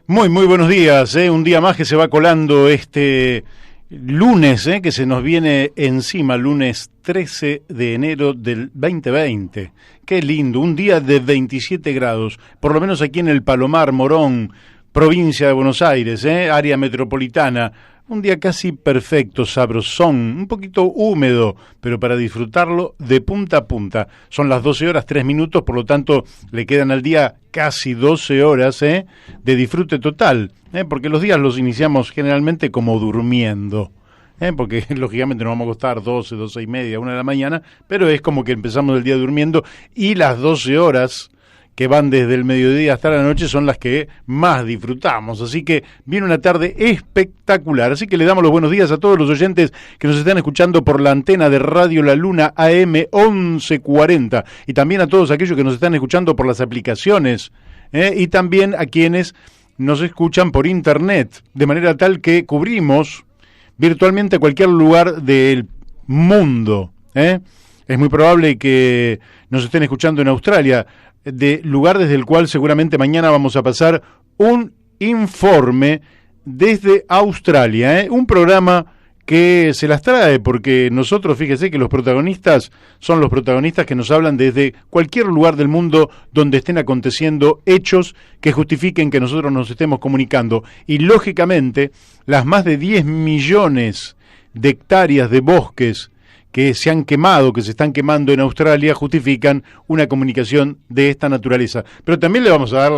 Muy buenos días, un día más que se va colando este lunes, que se nos viene encima, lunes 13 de enero del 2020. Qué lindo, un día de 27 grados, por lo menos aquí en el Palomar, Morón, provincia de Buenos Aires, área metropolitana. Un día casi perfecto, sabrosón, un poquito húmedo, pero para disfrutarlo de punta a punta. Son las 12 horas 3 minutos, por lo tanto le quedan al día casi 12 horas de disfrute total, porque los días los iniciamos generalmente como durmiendo. Porque lógicamente nos vamos a acostar 12 y media, 1 de la mañana, pero es como que empezamos el día durmiendo y las 12 horas que van desde el mediodía hasta la noche son las que más disfrutamos, así que viene una tarde espectacular, así que le damos los buenos días a todos los oyentes que nos están escuchando por la antena de Radio La Luna AM 1140 y también a todos aquellos que nos están escuchando por las aplicaciones y también a quienes nos escuchan por internet, de manera tal que cubrimos virtualmente cualquier lugar del mundo. Es muy probable que nos estén escuchando en Australia, de lugar desde el cual seguramente mañana vamos a pasar un informe desde Australia, un programa que se las trae, porque nosotros, fíjese que los protagonistas son los protagonistas que nos hablan desde cualquier lugar del mundo donde estén aconteciendo hechos que justifiquen que nosotros nos estemos comunicando. Y lógicamente, las más de 10 millones de hectáreas de bosques que se han quemado, que se están quemando en Australia, justifican una comunicación de esta naturaleza. Pero también le vamos a dar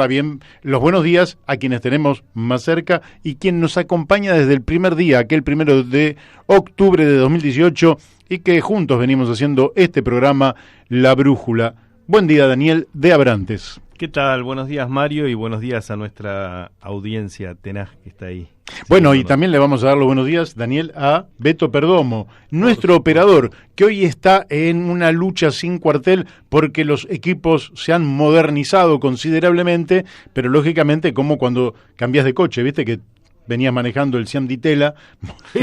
los buenos días a quienes tenemos más cerca y quien nos acompaña desde el primer día, aquel 1 de octubre de 2018, y que juntos venimos haciendo este programa, La Brújula. Buen día, Daniel de Abrantes. ¿Qué tal? Buenos días, Mario, y buenos días a nuestra audiencia tenaz que está ahí. Bueno, y también le vamos a dar los buenos días, Daniel, a Beto Perdomo, nuestro operador, que hoy está en una lucha sin cuartel porque los equipos se han modernizado considerablemente, pero lógicamente como cuando cambias de coche, viste que venías manejando el Siam Ditela,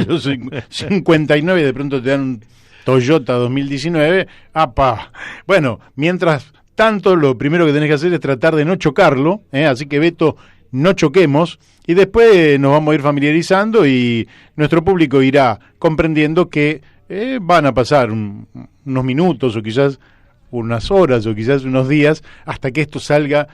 los 59 y de pronto te dan un Toyota 2019, ¡apa! Bueno, mientras tanto, lo primero que tenés que hacer es tratar de no chocarlo, así que Beto, no choquemos, y después nos vamos a ir familiarizando y nuestro público irá comprendiendo que van a pasar unos minutos o quizás unas horas o quizás unos días hasta que esto salga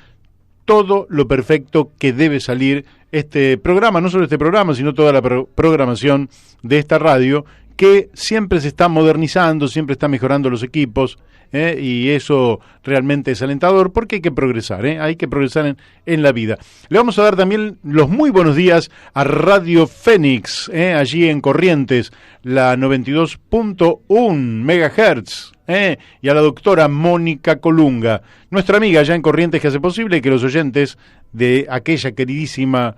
todo lo perfecto que debe salir este programa, no solo este programa, sino toda la programación de esta radio, que siempre se está modernizando, siempre está mejorando los equipos, y eso realmente es alentador porque hay que progresar, hay que progresar en la vida. Le vamos a dar también los muy buenos días a Radio Fénix, allí en Corrientes, la 92.1 MHz, y a la doctora Mónica Colunga, nuestra amiga allá en Corrientes, que hace posible que los oyentes de aquella queridísima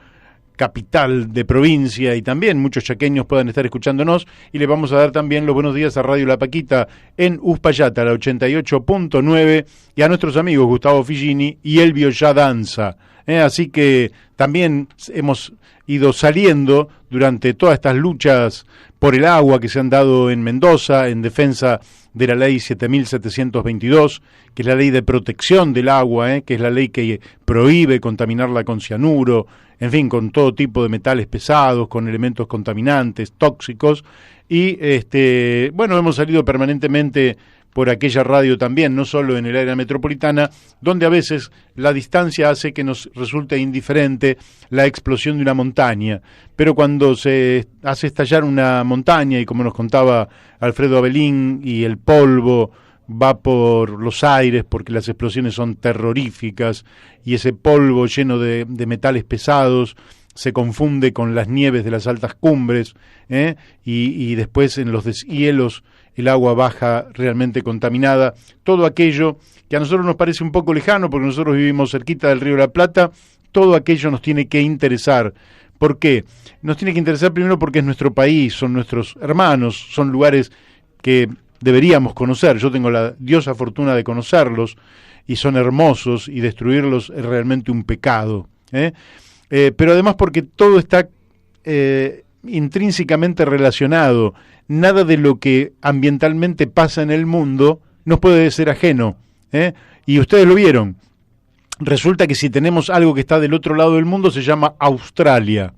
capital de provincia y también muchos chaqueños puedan estar escuchándonos, y le vamos a dar también los buenos días a Radio La Paquita en Uspallata, la 88.9, y a nuestros amigos Gustavo Figini y Elvio Ya Danza. Así que también hemos ido saliendo durante todas estas luchas por el agua que se han dado en Mendoza en defensa de la ley 7.722, que es la ley de protección del agua, que es la ley que prohíbe contaminarla con cianuro, en fin, con todo tipo de metales pesados, con elementos contaminantes, tóxicos, y bueno, hemos salido permanentemente por aquella radio también, no solo en el área metropolitana, donde a veces la distancia hace que nos resulte indiferente la explosión de una montaña, pero cuando se hace estallar una montaña, y como nos contaba Alfredo Abelín, y el polvo va por los aires porque las explosiones son terroríficas, y ese polvo lleno de metales pesados se confunde con las nieves de las altas cumbres, y después en los deshielos el agua baja realmente contaminada. Todo aquello que a nosotros nos parece un poco lejano, porque nosotros vivimos cerquita del Río de la Plata, todo aquello nos tiene que interesar. ¿Por qué? Nos tiene que interesar primero porque es nuestro país, son nuestros hermanos, son lugares que deberíamos conocer. Yo tengo la diosa fortuna de conocerlos, y son hermosos, y destruirlos es realmente un pecado, pero además porque todo está intrínsecamente relacionado. Nada de lo que ambientalmente pasa en el mundo nos puede ser ajeno, y ustedes lo vieron. resulta que si tenemos algo que está del otro lado del mundo se llama Australia.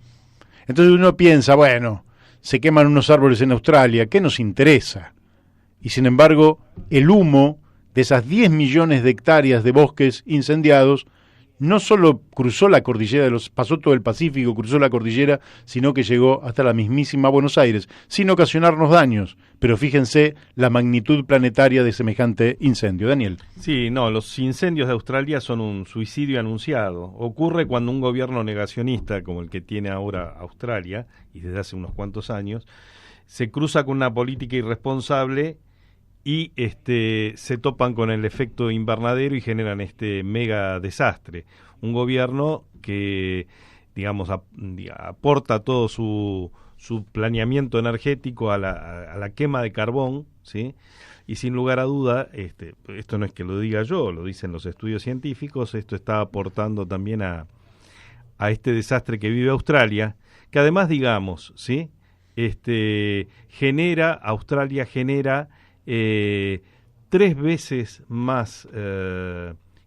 Entonces uno piensa, bueno, se queman unos árboles en Australia, ¿qué nos interesa? Y sin embargo, el humo de esas 10 millones de hectáreas de bosques incendiados no solo cruzó la cordillera pasó todo el Pacífico, cruzó la cordillera, sino que llegó hasta la mismísima Buenos Aires, sin ocasionarnos daños. Pero fíjense la magnitud planetaria de semejante incendio. Daniel. Sí, no, los incendios de Australia son un suicidio anunciado. Ocurre cuando un gobierno negacionista, como el que tiene ahora Australia, y desde hace unos cuantos años, se cruza con una política irresponsable y se topan con el efecto invernadero y generan este mega desastre. Un gobierno que, digamos, aporta todo su planeamiento energético a la quema de carbón, ¿sí? Y sin lugar a duda, esto no es que lo diga yo, lo dicen los estudios científicos, esto está aportando también a este desastre que vive Australia, que además, digamos, ¿sí? Australia genera 3 veces más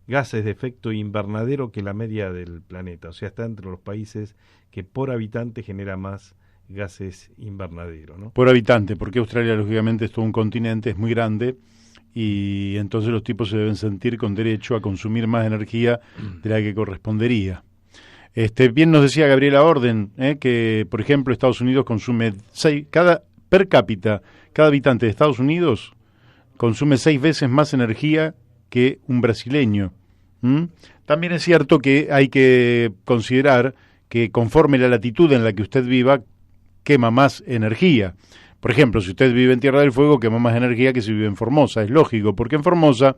gases de efecto invernadero que la media del planeta. O sea, está entre los países que por habitante genera más gases invernadero, ¿no? Por habitante, porque Australia lógicamente es todo un continente, es muy grande, y entonces los tipos se deben sentir con derecho a consumir más energía de la que correspondería. Bien nos decía Gabriela Orden, que por ejemplo Estados Unidos consume per cápita, cada habitante de Estados Unidos consume 6 veces más energía que un brasileño. También es cierto que hay que considerar que conforme la latitud en la que usted viva, quema más energía. Por ejemplo, si usted vive en Tierra del Fuego, quema más energía que si vive en Formosa. Es lógico, porque en Formosa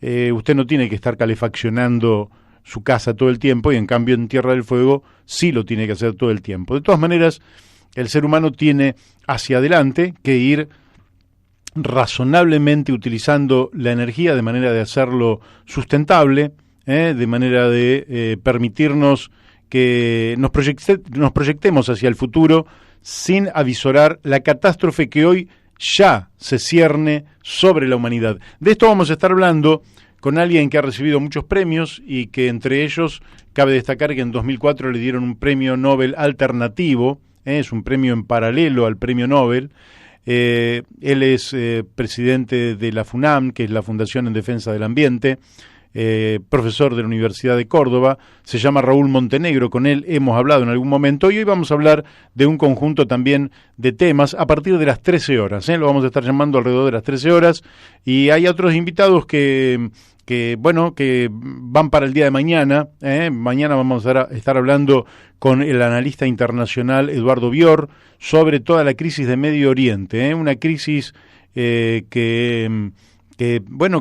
usted no tiene que estar calefaccionando su casa todo el tiempo, y en cambio en Tierra del Fuego sí lo tiene que hacer todo el tiempo. De todas maneras, el ser humano tiene hacia adelante que ir razonablemente utilizando la energía de manera de hacerlo sustentable, de manera de permitirnos que nos proyectemos hacia el futuro sin avisorar la catástrofe que hoy ya se cierne sobre la humanidad. De esto vamos a estar hablando con alguien que ha recibido muchos premios, y que entre ellos cabe destacar que en 2004 le dieron un premio Nobel alternativo, es un premio en paralelo al premio Nobel. Él es presidente de la FUNAM, que es la Fundación en Defensa del Ambiente, profesor de la Universidad de Córdoba, se llama Raúl Montenegro, con él hemos hablado en algún momento, y hoy vamos a hablar de un conjunto también de temas a partir de las 13 horas, lo vamos a estar llamando alrededor de las 13 horas, y hay otros invitados que van para el día de mañana. Mañana vamos a estar hablando con el analista internacional Eduardo Bior sobre toda la crisis de Medio Oriente, una crisis que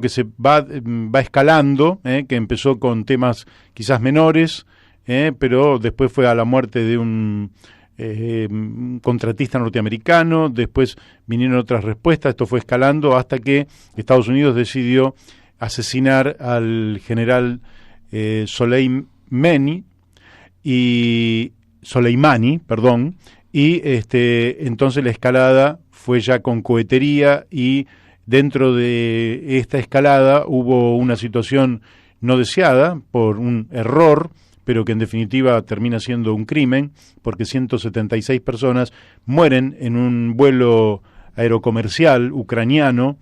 se va escalando, que empezó con temas quizás menores, pero después fue a la muerte de un contratista norteamericano, después vinieron otras respuestas, esto fue escalando hasta que Estados Unidos decidió asesinar al general Soleimani, y entonces la escalada fue ya con cohetería, y dentro de esta escalada hubo una situación no deseada por un error, pero que en definitiva termina siendo un crimen, porque 176 personas mueren en un vuelo aerocomercial ucraniano,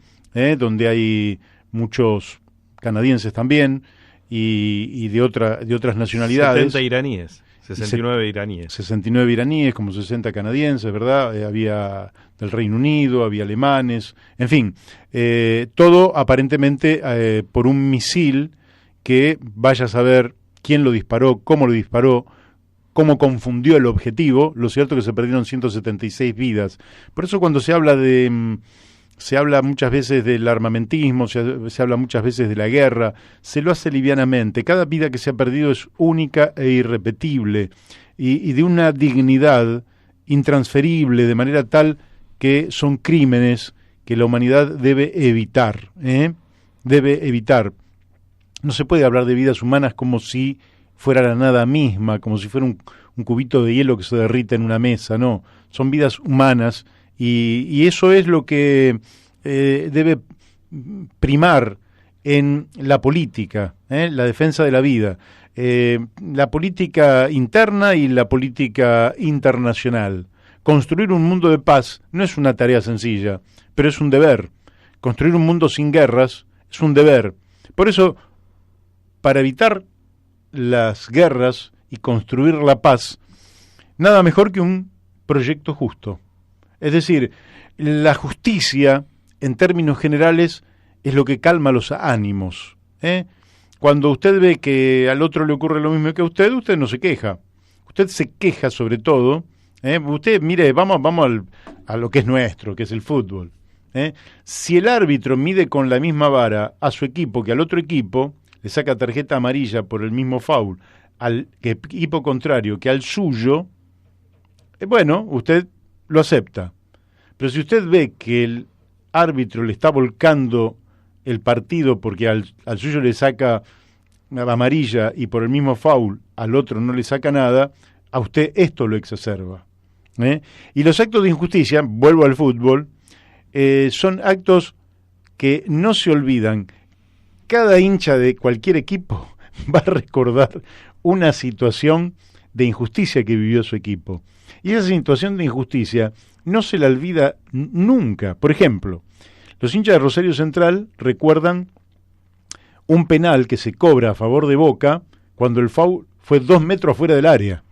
donde hay muchos canadienses también, y de otras nacionalidades. 70 iraníes. 69 iraníes. 69 iraníes, como 60 canadienses, ¿verdad? Había del Reino Unido, había alemanes, en fin, todo aparentemente por un misil que vaya a saber quién lo disparó, cómo confundió el objetivo. Lo cierto es que se perdieron 176 vidas. Por eso cuando se habla muchas veces del armamentismo, se habla muchas veces de la guerra, se lo hace livianamente. Cada vida que se ha perdido es única e irrepetible, y de una dignidad intransferible, de manera tal que son crímenes que la humanidad debe evitar. Debe evitar. No se puede hablar de vidas humanas como si fuera la nada misma, como si fuera un cubito de hielo que se derrite en una mesa. No, son vidas humanas. Y eso es lo que debe primar en la política, la defensa de la vida, la política interna y la política internacional. Construir un mundo de paz no es una tarea sencilla, pero es un deber. Construir un mundo sin guerras es un deber. Por eso, para evitar las guerras y construir la paz, nada mejor que un proyecto justo. Es decir, la justicia, en términos generales, es lo que calma los ánimos. Cuando usted ve que al otro le ocurre lo mismo que a usted no se queja. Usted se queja sobre todo. Usted, mire, vamos a lo que es nuestro, que es el fútbol. Si el árbitro mide con la misma vara a su equipo que al otro equipo, le saca tarjeta amarilla por el mismo foul al equipo contrario que al suyo, bueno, usted lo acepta. Pero si usted ve que el árbitro le está volcando el partido porque al suyo le saca amarilla y por el mismo foul al otro no le saca nada, a usted esto lo exacerba. Y los actos de injusticia, vuelvo al fútbol, son actos que no se olvidan. Cada hincha de cualquier equipo va a recordar una situación de injusticia que vivió su equipo. Y esa situación de injusticia no se la olvida nunca. Por ejemplo, los hinchas de Rosario Central recuerdan un penal que se cobra a favor de Boca cuando el foul fue 2 metros fuera del área.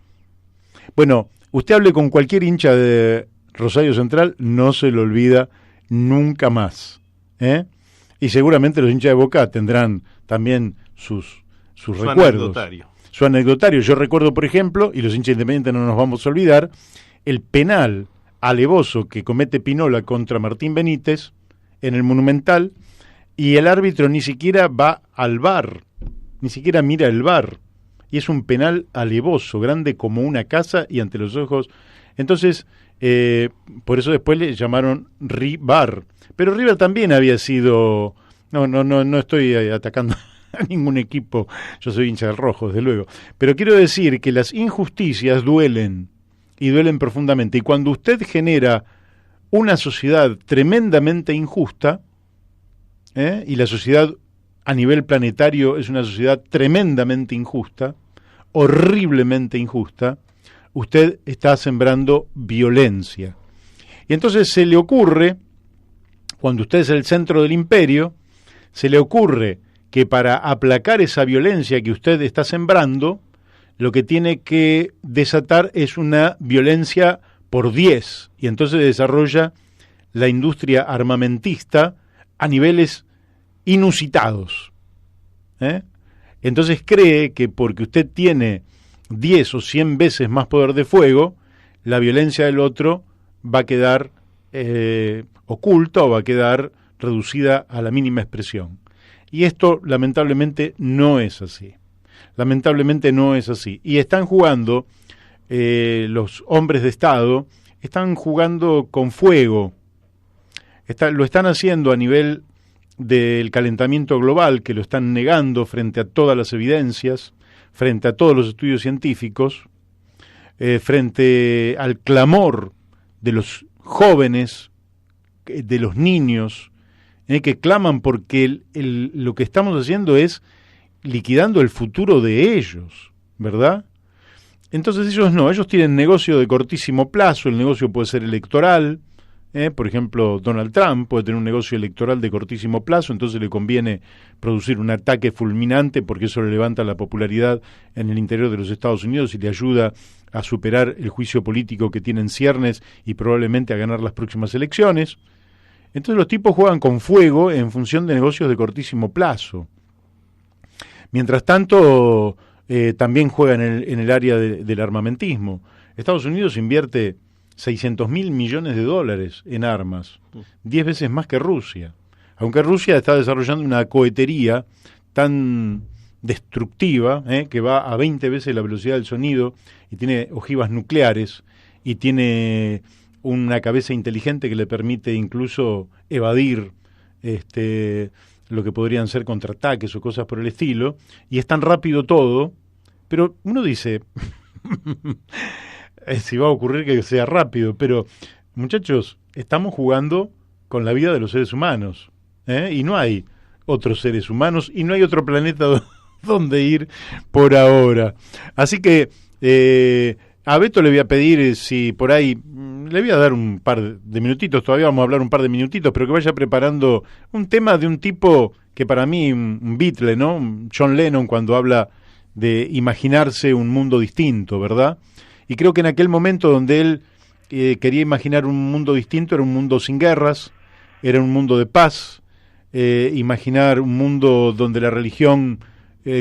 Bueno, usted hable con cualquier hincha de Rosario Central, no se lo olvida nunca más. Y seguramente los hinchas de Boca tendrán también sus recuerdos. Su anecdotario. Yo recuerdo, por ejemplo, y los hinchas independientes no nos vamos a olvidar, el penal alevoso que comete Pinola contra Martín Benítez en el Monumental, y el árbitro ni siquiera va al VAR, ni siquiera mira el VAR, y es un penal alevoso, grande como una casa y ante los ojos. Entonces, por eso después le llamaron Rivar. Pero River también había sido... No estoy atacando a ningún equipo, yo soy hincha del Rojo, desde luego. Pero quiero decir que las injusticias duelen, y duelen profundamente. Y cuando usted genera una sociedad tremendamente injusta, y la sociedad a nivel planetario es una sociedad tremendamente injusta, horriblemente injusta, usted está sembrando violencia. Y entonces se le ocurre, cuando usted es el centro del imperio, se le ocurre que para aplacar esa violencia que usted está sembrando, lo que tiene que desatar es una violencia por 10, y entonces desarrolla la industria armamentista a niveles inusitados. Entonces cree que porque usted tiene 10 o 100 veces más poder de fuego, la violencia del otro va a quedar oculta o va a quedar reducida a la mínima expresión. Y esto lamentablemente no es así. Lamentablemente no es así. Y están jugando, los hombres de Estado, están jugando con fuego. Lo están haciendo a nivel del calentamiento global, que lo están negando frente a todas las evidencias, frente a todos los estudios científicos, frente al clamor de los jóvenes, de los niños, que claman porque lo que estamos haciendo es liquidando el futuro de ellos, ¿verdad? Entonces ellos tienen negocio de cortísimo plazo, el negocio puede ser electoral, por ejemplo, Donald Trump puede tener un negocio electoral de cortísimo plazo, entonces le conviene producir un ataque fulminante porque eso le levanta la popularidad en el interior de los Estados Unidos y le ayuda a superar el juicio político que tiene en ciernes y probablemente a ganar las próximas elecciones. Entonces los tipos juegan con fuego en función de negocios de cortísimo plazo. Mientras tanto, también juegan en el área del armamentismo. Estados Unidos invierte $600.000 millones en armas, 10 veces más que Rusia. Aunque Rusia está desarrollando una cohetería tan destructiva, que va a 20 veces la velocidad del sonido y tiene ojivas nucleares y tiene una cabeza inteligente que le permite incluso evadir lo que podrían ser contraataques o cosas por el estilo, y es tan rápido todo, pero uno dice, si va a ocurrir que sea rápido, pero muchachos, estamos jugando con la vida de los seres humanos, y no hay otros seres humanos y no hay otro planeta donde ir por ahora. Así que a Beto le voy a pedir si por ahí, le voy a dar un par de minutitos, todavía vamos a hablar un par de minutitos, pero que vaya preparando un tema de un tipo que para mí, un Beatle, ¿no? John Lennon, cuando habla de imaginarse un mundo distinto, ¿verdad? Y creo que en aquel momento donde él quería imaginar un mundo distinto, era un mundo sin guerras, era un mundo de paz, imaginar un mundo donde la religión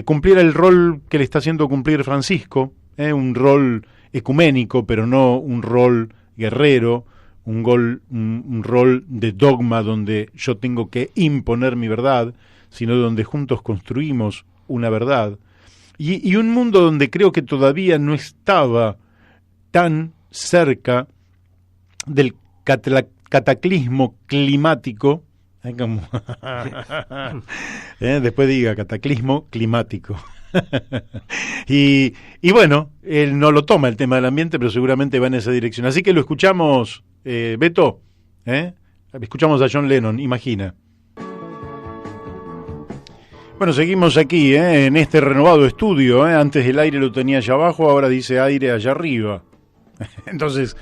cumpliera el rol que le está haciendo cumplir Francisco, un rol ecuménico, pero no un rol guerrero, un rol de dogma donde yo tengo que imponer mi verdad, sino donde juntos construimos una verdad. Y un mundo donde creo que todavía no estaba tan cerca del cataclismo climático, como después diga cataclismo climático. y bueno, él no lo toma el tema del ambiente, pero seguramente va en esa dirección. Así que lo escuchamos, Beto, escuchamos a John Lennon, imagina. Bueno, seguimos aquí, en este renovado estudio. Antes el aire lo tenía allá abajo, ahora dice aire allá arriba. Entonces,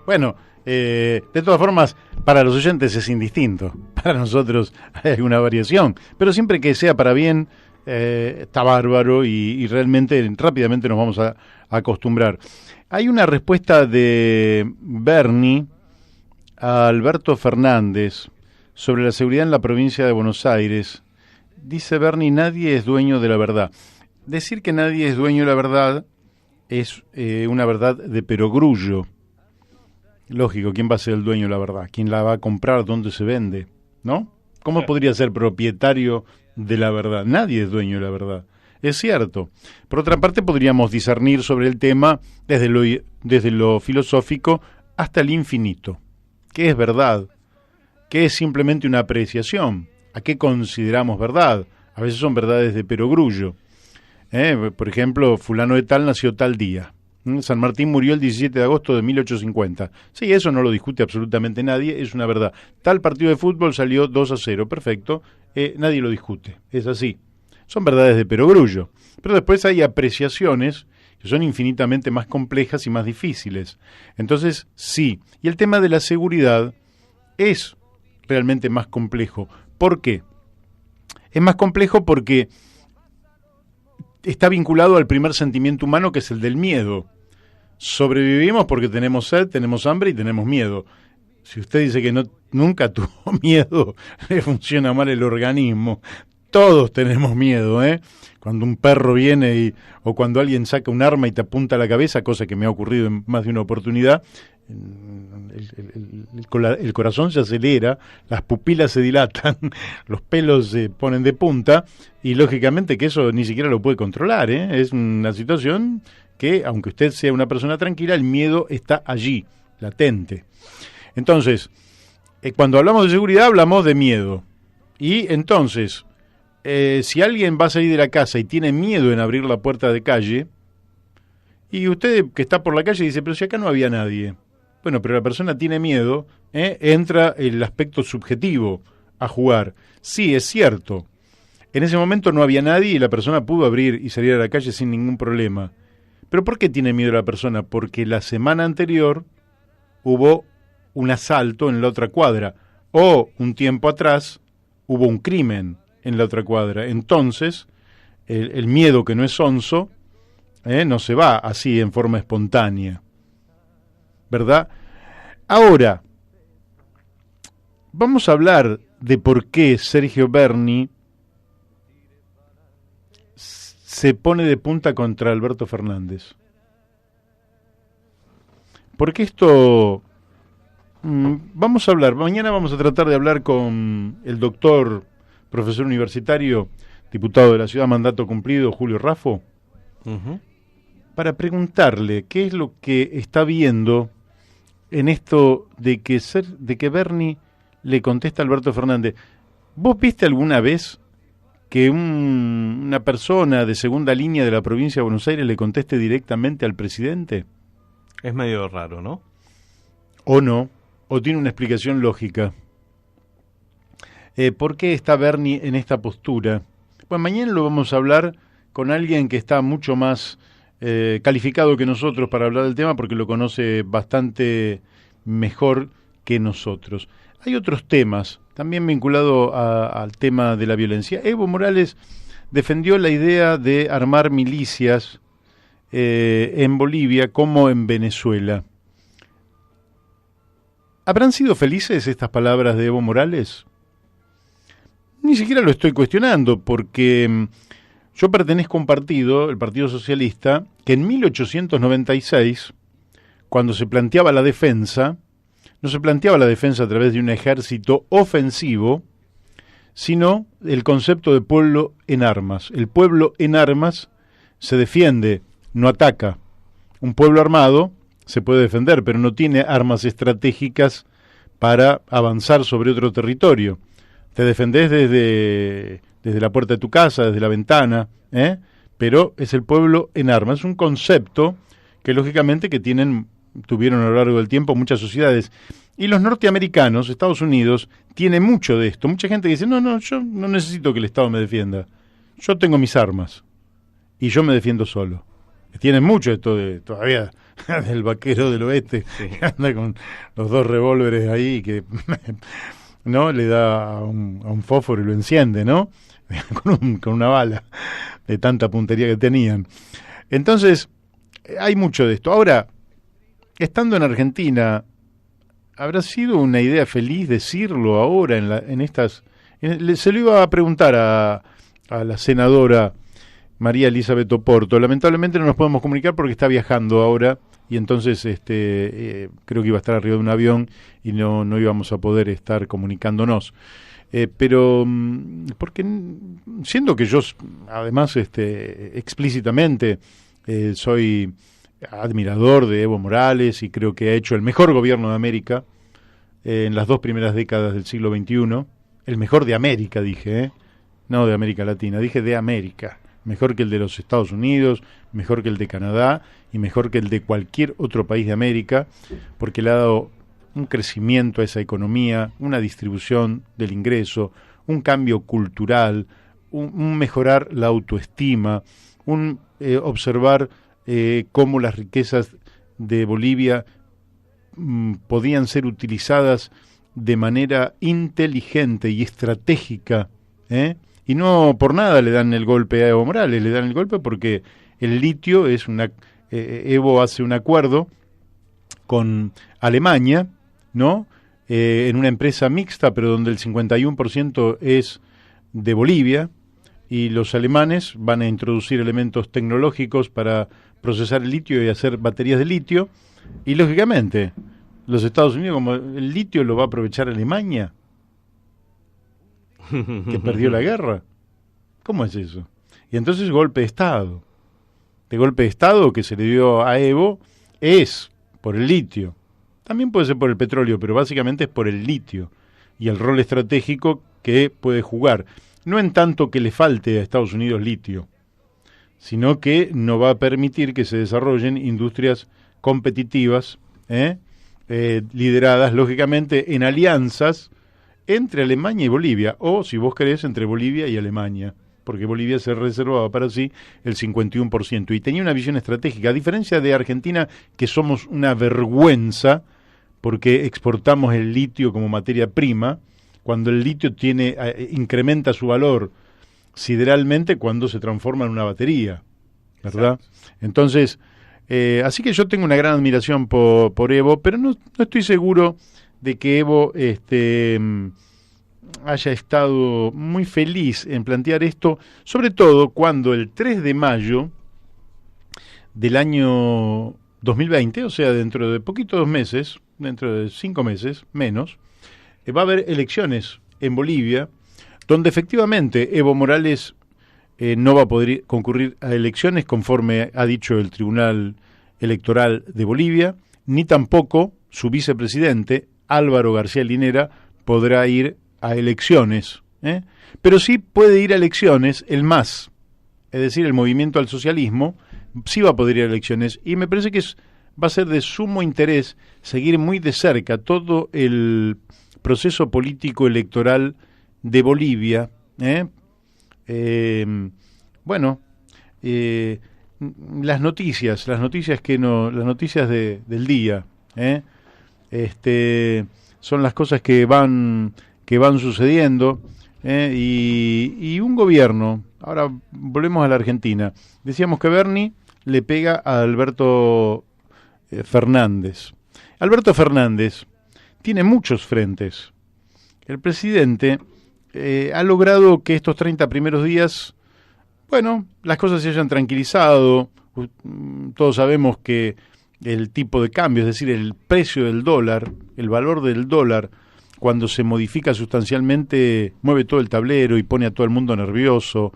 bueno, de todas formas, para los oyentes es indistinto. Para nosotros hay alguna variación, pero siempre que sea para bien, está bárbaro y realmente rápidamente nos vamos a acostumbrar. Hay una respuesta de Bernie a Alberto Fernández sobre la seguridad en la provincia de Buenos Aires. Dice Bernie, nadie es dueño de la verdad. Decir que nadie es dueño de la verdad es una verdad de perogrullo. Lógico, ¿quién va a ser el dueño de la verdad? ¿Quién la va a comprar? ¿Dónde se vende? ¿No? ¿Cómo podría ser propietario de la verdad? Nadie es dueño de la verdad. Es cierto. Por otra parte, podríamos discernir sobre el tema desde lo filosófico hasta el infinito. ¿Qué es verdad? ¿Qué es simplemente una apreciación? ¿A qué consideramos verdad? A veces son verdades de perogrullo. Por ejemplo, fulano de tal nació tal día. San Martín murió el 17 de agosto de 1850. Sí, eso no lo discute absolutamente nadie, es una verdad. Tal partido de fútbol salió 2-0, perfecto, nadie lo discute, es así. Son verdades de perogrullo. Pero después hay apreciaciones que son infinitamente más complejas y más difíciles. Entonces, sí. Y el tema de la seguridad es realmente más complejo. ¿Por qué? Es más complejo porque está vinculado al primer sentimiento humano, que es el del miedo. Sobrevivimos porque tenemos sed, tenemos hambre y tenemos miedo. Si usted dice que nunca tuvo miedo, le funciona mal el organismo. Todos tenemos miedo, Cuando un perro viene o cuando alguien saca un arma y te apunta a la cabeza, cosa que me ha ocurrido en más de una oportunidad, el corazón se acelera, las pupilas se dilatan, los pelos se ponen de punta y lógicamente que eso ni siquiera lo puede controlar, Es una situación que, aunque usted sea una persona tranquila, el miedo está allí, latente. Entonces, cuando hablamos de seguridad hablamos de miedo. Y entonces, si alguien va a salir de la casa y tiene miedo en abrir la puerta de calle, y usted que está por la calle dice, pero si acá no había nadie. Bueno, pero la persona tiene miedo, entra el aspecto subjetivo a jugar. Sí, es cierto. En ese momento no había nadie y la persona pudo abrir y salir a la calle sin ningún problema. ¿Pero por qué tiene miedo la persona? Porque la semana anterior hubo un asalto en la otra cuadra, o un tiempo atrás hubo un crimen en la otra cuadra. Entonces, el miedo, que no es sonso, no se va así en forma espontánea, ¿verdad? Ahora, vamos a hablar de por qué Sergio Berni se pone de punta contra Alberto Fernández. Porque esto, vamos a hablar, mañana vamos a tratar de hablar con el doctor, profesor universitario, diputado de la ciudad, mandato cumplido, Julio Raffo, para preguntarle qué es lo que está viendo en esto de que Berni le contesta a Alberto Fernández. ¿Vos viste alguna vez que una persona de segunda línea de la provincia de Buenos Aires le conteste directamente al presidente? Es medio raro, ¿no? ¿O no? ¿O tiene una explicación lógica? ¿Por qué está Bernie en esta postura? Pues mañana lo vamos a hablar con alguien que está mucho más calificado que nosotros para hablar del tema porque lo conoce bastante mejor que nosotros. Hay otros temas, también vinculados al tema de la violencia. Evo Morales defendió la idea de armar milicias en Bolivia como en Venezuela. ¿Habrán sido felices estas palabras de Evo Morales? Ni siquiera lo estoy cuestionando, porque yo pertenezco a un partido, el Partido Socialista, que en 1896, cuando se planteaba la defensa, no se planteaba la defensa a través de un ejército ofensivo, sino el concepto de pueblo en armas. El pueblo en armas se defiende, no ataca. Un pueblo armado se puede defender, pero no tiene armas estratégicas para avanzar sobre otro territorio. Te defendés desde la puerta de tu casa, desde la ventana, pero es el pueblo en armas. Es un concepto que lógicamente tuvieron a lo largo del tiempo muchas sociedades. Y los norteamericanos, Estados Unidos, tiene mucho de esto. Mucha gente dice, no, yo no necesito que el Estado me defienda. Yo tengo mis armas y yo me defiendo solo. Tienen mucho esto todavía del vaquero del oeste, sí, que anda con los 2 revólveres ahí que no le da a un fósforo y lo enciende, ¿no? con una bala de tanta puntería que tenían. Entonces, hay mucho de esto. Ahora, estando en Argentina, ¿habrá sido una idea feliz decirlo ahora se lo iba a preguntar a la senadora María Elizabeth Oporto. Lamentablemente no nos podemos comunicar porque está viajando ahora y entonces creo que iba a estar arriba de un avión y no íbamos a poder estar comunicándonos. Pero porque siendo que yo además explícitamente soy admirador de Evo Morales y creo que ha hecho el mejor gobierno de América en las 2 primeras décadas del siglo XXI, el mejor de América dije, no de América Latina, dije de América, mejor que el de los Estados Unidos, mejor que el de Canadá y mejor que el de cualquier otro país de América, porque le ha dado un crecimiento a esa economía, una distribución del ingreso, un cambio cultural, un mejorar la autoestima, un observar cómo las riquezas de Bolivia podían ser utilizadas de manera inteligente y estratégica, y no por nada le dan el golpe a Evo Morales, le dan el golpe porque el litio es Evo hace un acuerdo con Alemania, ¿no? En una empresa mixta, pero donde el 51% es de Bolivia, y los alemanes van a introducir elementos tecnológicos para procesar el litio y hacer baterías de litio, y lógicamente los Estados Unidos, como el litio lo va a aprovechar Alemania, que perdió la guerra. ¿Cómo es eso? Y entonces golpe de Estado. De golpe de Estado que se le dio a Evo es por el litio. También puede ser por el petróleo, pero básicamente es por el litio y el rol estratégico que puede jugar. No en tanto que le falte a Estados Unidos litio, sino que no va a permitir que se desarrollen industrias competitivas, lideradas lógicamente en alianzas entre Alemania y Bolivia, o si vos querés, entre Bolivia y Alemania, porque Bolivia se reservaba para sí el 51%, y tenía una visión estratégica, a diferencia de Argentina, que somos una vergüenza, porque exportamos el litio como materia prima, cuando el litio incrementa su valor sideralmente cuando se transforma en una batería, ¿verdad? Exacto. Entonces, así que yo tengo una gran admiración por Evo, pero no estoy seguro de que Evo haya estado muy feliz en plantear esto, sobre todo cuando el 3 de mayo del año 2020, o sea, dentro de poquitos meses, dentro de 5 meses, menos, va a haber elecciones en Bolivia, donde efectivamente Evo Morales no va a poder concurrir a elecciones conforme ha dicho el Tribunal Electoral de Bolivia, ni tampoco su vicepresidente, Álvaro García Linera, podrá ir a elecciones, pero sí puede ir a elecciones el MAS, es decir, el Movimiento al Socialismo, sí va a poder ir a elecciones, y me parece que va a ser de sumo interés seguir muy de cerca todo el proceso político electoral de Bolivia, bueno, las noticias del día, son las cosas que van sucediendo, y un gobierno. Ahora volvemos a la Argentina. Decíamos que Bernie le pega a Alberto Fernández. Alberto Fernández tiene muchos frentes. El presidente ha logrado que estos 30 primeros días, bueno, las cosas se hayan tranquilizado. Todos sabemos que el tipo de cambio, es decir, el precio del dólar, el valor del dólar, cuando se modifica sustancialmente, mueve todo el tablero y pone a todo el mundo nervioso,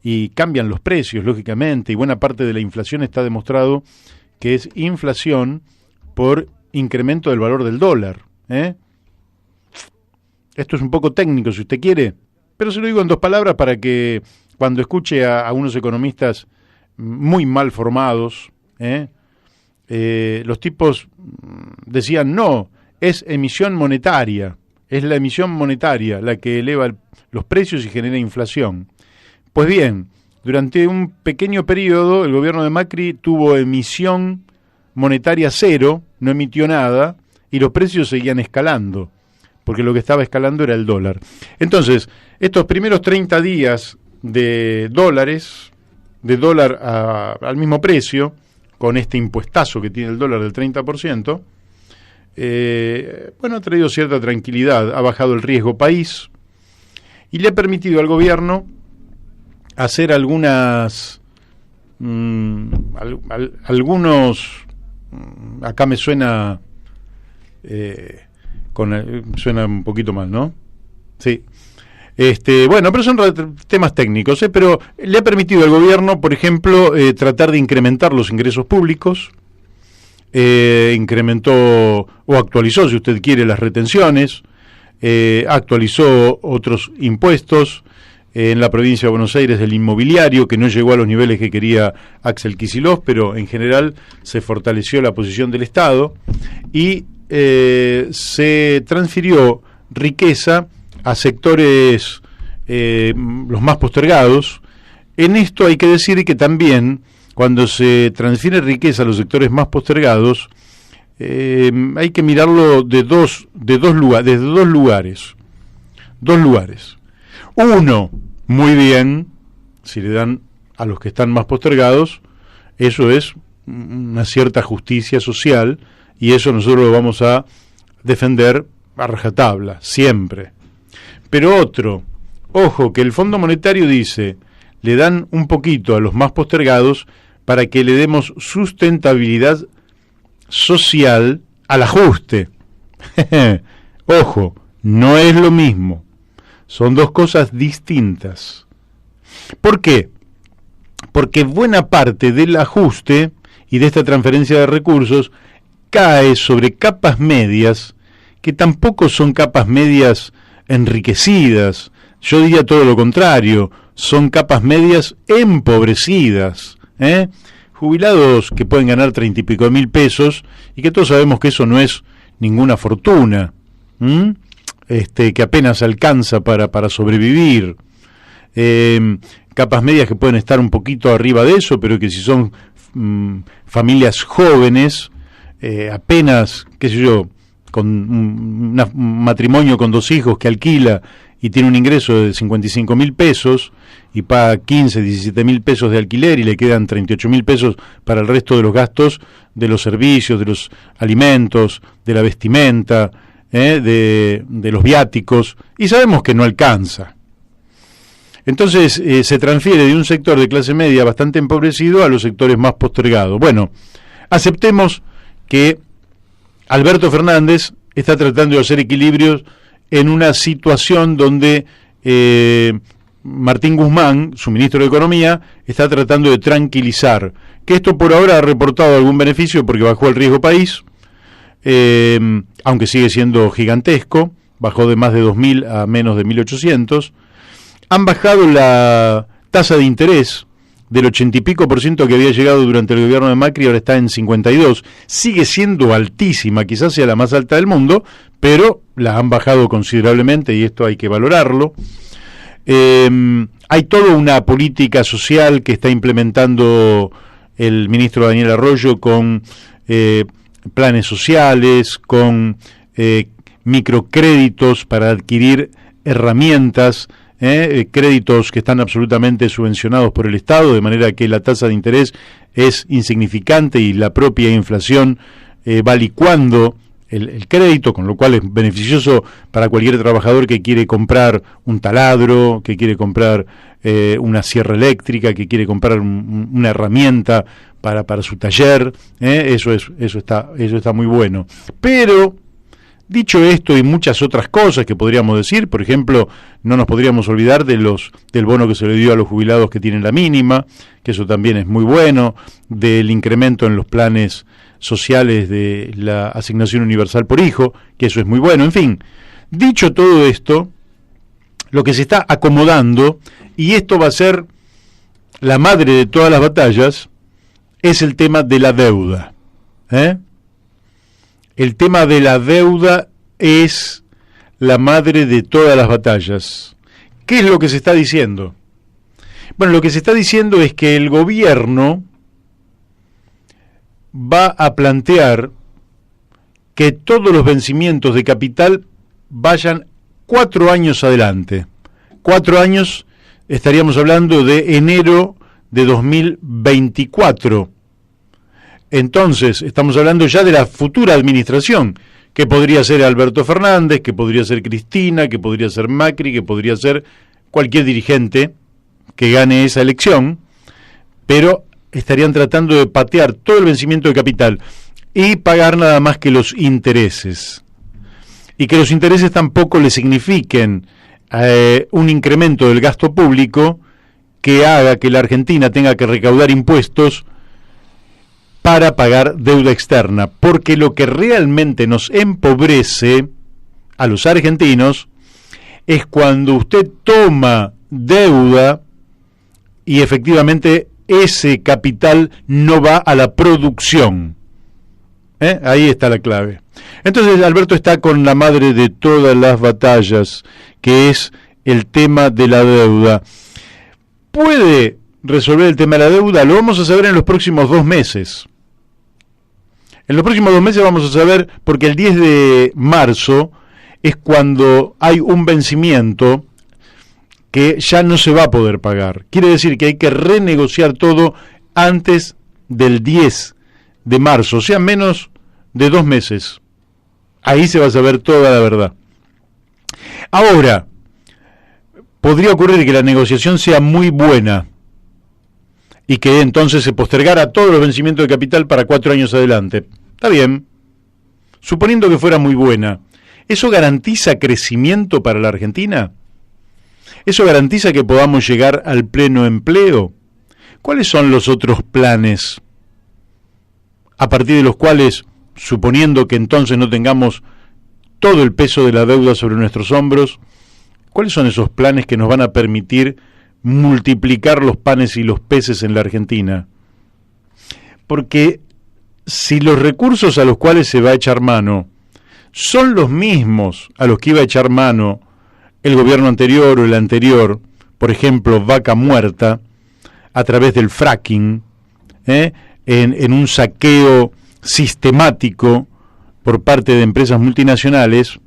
y cambian los precios, lógicamente, y buena parte de la inflación está demostrado que es inflación por incremento del valor del dólar. Esto es un poco técnico, si usted quiere, pero se lo digo en dos palabras para que cuando escuche a unos economistas muy mal formados, los tipos decían, no, es emisión monetaria, es la emisión monetaria la que eleva los precios y genera inflación. Pues bien, durante un pequeño periodo el gobierno de Macri tuvo emisión monetaria cero, no emitió nada, y los precios seguían escalando, porque lo que estaba escalando era el dólar. Entonces, estos primeros 30 días de dólar al mismo precio, con este impuestazo que tiene el dólar del 30%, ha traído cierta tranquilidad, ha bajado el riesgo país y le ha permitido al gobierno hacer algunos, acá me suena, suena un poquito mal, ¿no? Sí. Pero son temas técnicos, pero le ha permitido al gobierno, por ejemplo, tratar de incrementar los ingresos públicos, incrementó o actualizó, si usted quiere, las retenciones, actualizó otros impuestos, en la provincia de Buenos Aires el inmobiliario, que no llegó a los niveles que quería Axel Kicillof, pero en general se fortaleció la posición del Estado y se transfirió riqueza a sectores los más postergados. En esto hay que decir que también cuando se transfiere riqueza a los sectores más postergados, hay que mirarlo desde dos lugares. Uno, muy bien, si le dan a los que están más postergados, eso es una cierta justicia social, y eso nosotros lo vamos a defender a rajatabla, siempre. Pero otro, ojo, que el Fondo Monetario dice, le dan un poquito a los más postergados para que le demos sustentabilidad social al ajuste. Ojo, no es lo mismo. Son dos cosas distintas. ¿Por qué? Porque buena parte del ajuste y de esta transferencia de recursos cae sobre capas medias que tampoco son capas medias enriquecidas. Yo diría todo lo contrario, son capas medias empobrecidas. Jubilados que pueden ganar 30 y pico mil pesos y que todos sabemos que eso no es ninguna fortuna. Que apenas alcanza para sobrevivir, capas medias que pueden estar un poquito arriba de eso, pero que si son familias jóvenes, apenas, qué sé yo, con un matrimonio con 2 hijos que alquila y tiene un ingreso de 55 mil pesos y paga 15, 17 mil pesos de alquiler y le quedan 38 mil pesos para el resto de los gastos de los servicios, de los alimentos, de la vestimenta, de los viáticos, y sabemos que no alcanza. Entonces se transfiere de un sector de clase media bastante empobrecido a los sectores más postergados. Bueno, aceptemos que Alberto Fernández está tratando de hacer equilibrios en una situación donde Martín Guzmán, su ministro de Economía, está tratando de tranquilizar, que esto por ahora ha reportado algún beneficio porque bajó el riesgo país, aunque sigue siendo gigantesco, bajó de más de 2.000 a menos de 1.800. Han bajado la tasa de interés del 80 y pico % que había llegado durante el gobierno de Macri, ahora está en 52. Sigue siendo altísima, quizás sea la más alta del mundo, pero la han bajado considerablemente y esto hay que valorarlo. Hay toda una política social que está implementando el ministro Daniel Arroyo con planes sociales, con microcréditos para adquirir herramientas, créditos que están absolutamente subvencionados por el Estado, de manera que la tasa de interés es insignificante y la propia inflación va licuando el crédito, con lo cual es beneficioso para cualquier trabajador que quiere comprar un taladro, que quiere comprar una sierra eléctrica, que quiere comprar una herramienta para su taller. Eso está muy bueno. Pero dicho esto y muchas otras cosas que podríamos decir, por ejemplo, no nos podríamos olvidar del bono que se le dio a los jubilados que tienen la mínima, que eso también es muy bueno, del incremento en los planes sociales de la asignación universal por hijo, que eso es muy bueno. En fin, dicho todo esto, lo que se está acomodando, y esto va a ser la madre de todas las batallas, es el tema de la deuda. El tema de la deuda es la madre de todas las batallas. ¿Qué es lo que se está diciendo? Bueno, lo que se está diciendo es que el gobierno va a plantear que todos los vencimientos de capital vayan 4 años adelante. 4 años, estaríamos hablando de enero de 2024. Entonces, estamos hablando ya de la futura administración, que podría ser Alberto Fernández, que podría ser Cristina, que podría ser Macri, que podría ser cualquier dirigente que gane esa elección, pero estarían tratando de patear todo el vencimiento de capital y pagar nada más que los intereses. Y que los intereses tampoco le signifiquen un incremento del gasto público que haga que la Argentina tenga que recaudar impuestos para pagar deuda externa, porque lo que realmente nos empobrece a los argentinos es cuando usted toma deuda y efectivamente ese capital no va a la producción. Ahí está la clave. Entonces Alberto está con la madre de todas las batallas, que es el tema de la deuda. ¿Puede resolver el tema de la deuda? Lo vamos a saber en los próximos 2 meses. En los próximos 2 meses vamos a saber, porque el 10 de marzo es cuando hay un vencimiento que ya no se va a poder pagar. Quiere decir que hay que renegociar todo antes del 10 de marzo, o sea, menos de 2 meses. Ahí se va a saber toda la verdad. Ahora, podría ocurrir que la negociación sea muy buena y que entonces se postergara todos los vencimientos de capital para 4 años adelante. Está bien. Suponiendo que fuera muy buena, ¿eso garantiza crecimiento para la Argentina? ¿Eso garantiza que podamos llegar al pleno empleo? ¿Cuáles son los otros planes a partir de los cuales, suponiendo que entonces no tengamos todo el peso de la deuda sobre nuestros hombros, cuáles son esos planes que nos van a permitir multiplicar los panes y los peces en la Argentina? Porque si los recursos a los cuales se va a echar mano son los mismos a los que iba a echar mano el gobierno anterior o el anterior, por ejemplo, Vaca Muerta, a través del fracking, en un saqueo sistemático por parte de empresas multinacionales,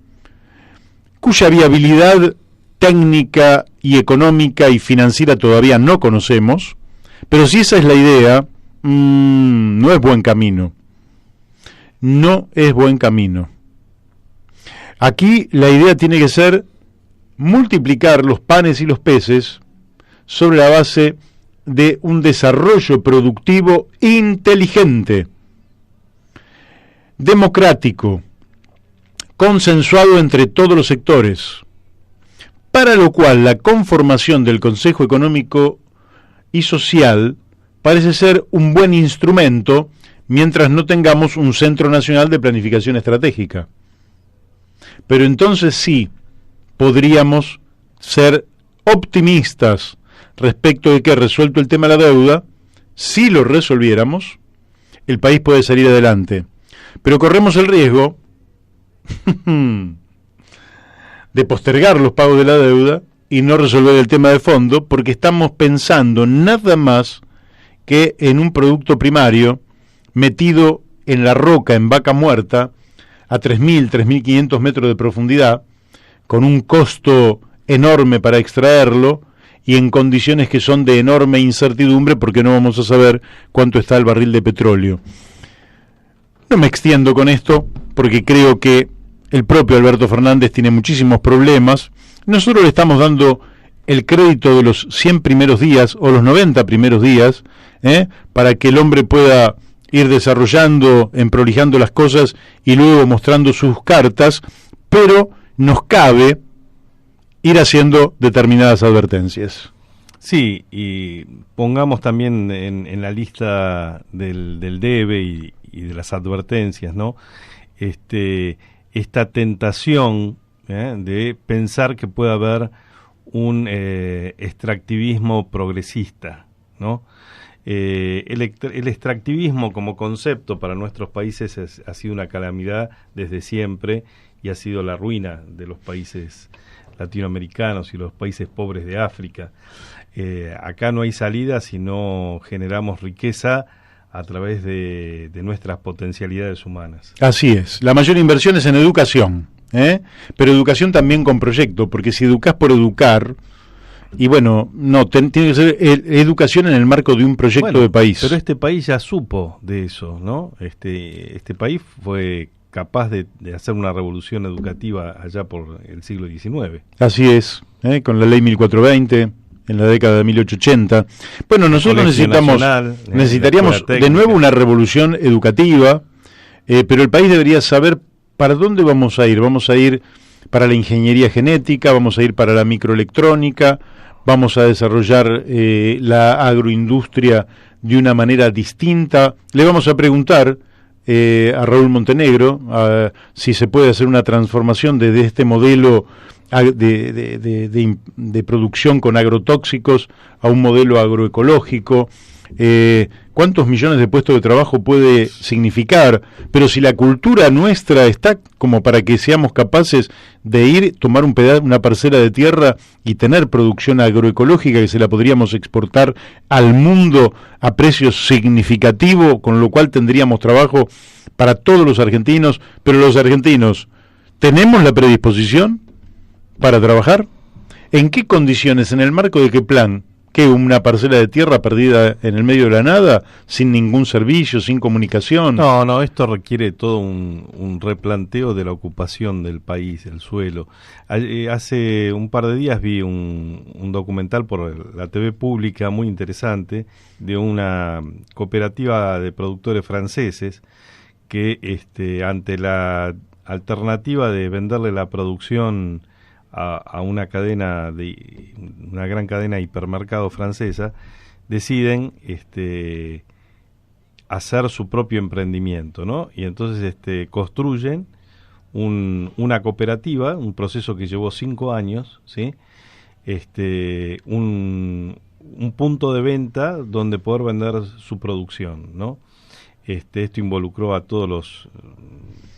cuya viabilidad técnica y económica y financiera todavía no conocemos, pero si esa es la idea, no es buen camino. No es buen camino. Aquí la idea tiene que ser multiplicar los panes y los peces sobre la base de un desarrollo productivo inteligente, democrático, consensuado entre todos los sectores, para lo cual la conformación del Consejo Económico y Social parece ser un buen instrumento mientras no tengamos un Centro Nacional de Planificación Estratégica. Pero entonces sí podríamos ser optimistas respecto de que, resuelto el tema de la deuda, si lo resolviéramos, el país puede salir adelante. Pero corremos el riesgo de postergar los pagos de la deuda y no resolver el tema de fondo, porque estamos pensando nada más que en un producto primario metido en la roca, en vaca muerta, a 3.000, 3.500 metros de profundidad, con un costo enorme para extraerlo y en condiciones que son de enorme incertidumbre porque no vamos a saber cuánto está el barril de petróleo. No me extiendo con esto porque creo que el propio Alberto Fernández tiene muchísimos problemas. Nosotros le estamos dando el crédito de los 100 primeros días o los 90 primeros días, para que el hombre pueda ir desarrollando, emprolijando las cosas y luego mostrando sus cartas, pero nos cabe ir haciendo determinadas advertencias. Sí, y pongamos también en la lista del debe y de las advertencias, ¿no? Esta tentación de pensar que puede haber un extractivismo progresista, ¿no? El extractivismo como concepto para nuestros países ha sido una calamidad desde siempre y ha sido la ruina de los países latinoamericanos y los países pobres de África. Acá no hay salida si no generamos riqueza a través de nuestras potencialidades humanas. Así es, la mayor inversión es en educación, pero educación también con proyecto, porque si educás por educar, y bueno, no, tiene que ser educación en el marco de un proyecto de país. Pero este país ya supo de eso, ¿no? Este país fue capaz de hacer una revolución educativa allá por el siglo XIX. Así es, con la ley 1420, en la década de 1880. Bueno, nosotros necesitaríamos de nuevo una revolución educativa, pero el país debería saber para dónde vamos a ir. Vamos a ir para la ingeniería genética, vamos a ir para la microelectrónica, vamos a desarrollar la agroindustria de una manera distinta. Le vamos a preguntar a Raúl Montenegro si se puede hacer una transformación desde este modelo de producción con agrotóxicos a un modelo agroecológico. ¿Cuántos millones de puestos de trabajo puede significar? Pero si la cultura nuestra está como para que seamos capaces de ir, tomar una parcela de tierra y tener producción agroecológica que se la podríamos exportar al mundo a precios significativos, con lo cual tendríamos trabajo para todos los argentinos, pero los argentinos, ¿tenemos la predisposición para trabajar? ¿En qué condiciones? ¿En el marco de qué plan? ¿Qué, una parcela de tierra perdida en el medio de la nada, sin ningún servicio, sin comunicación? No, esto requiere todo un replanteo de la ocupación del país, del suelo. Hace un par de días vi un documental por la TV pública muy interesante de una cooperativa de productores franceses que ante la alternativa de venderle la producción a una cadena una gran cadena de hipermercado francesa, deciden hacer su propio emprendimiento, ¿no? Y entonces construyen una cooperativa, un proceso que llevó 5 años, ¿sí? Un punto de venta donde poder vender su producción, ¿no? Esto involucró a todos los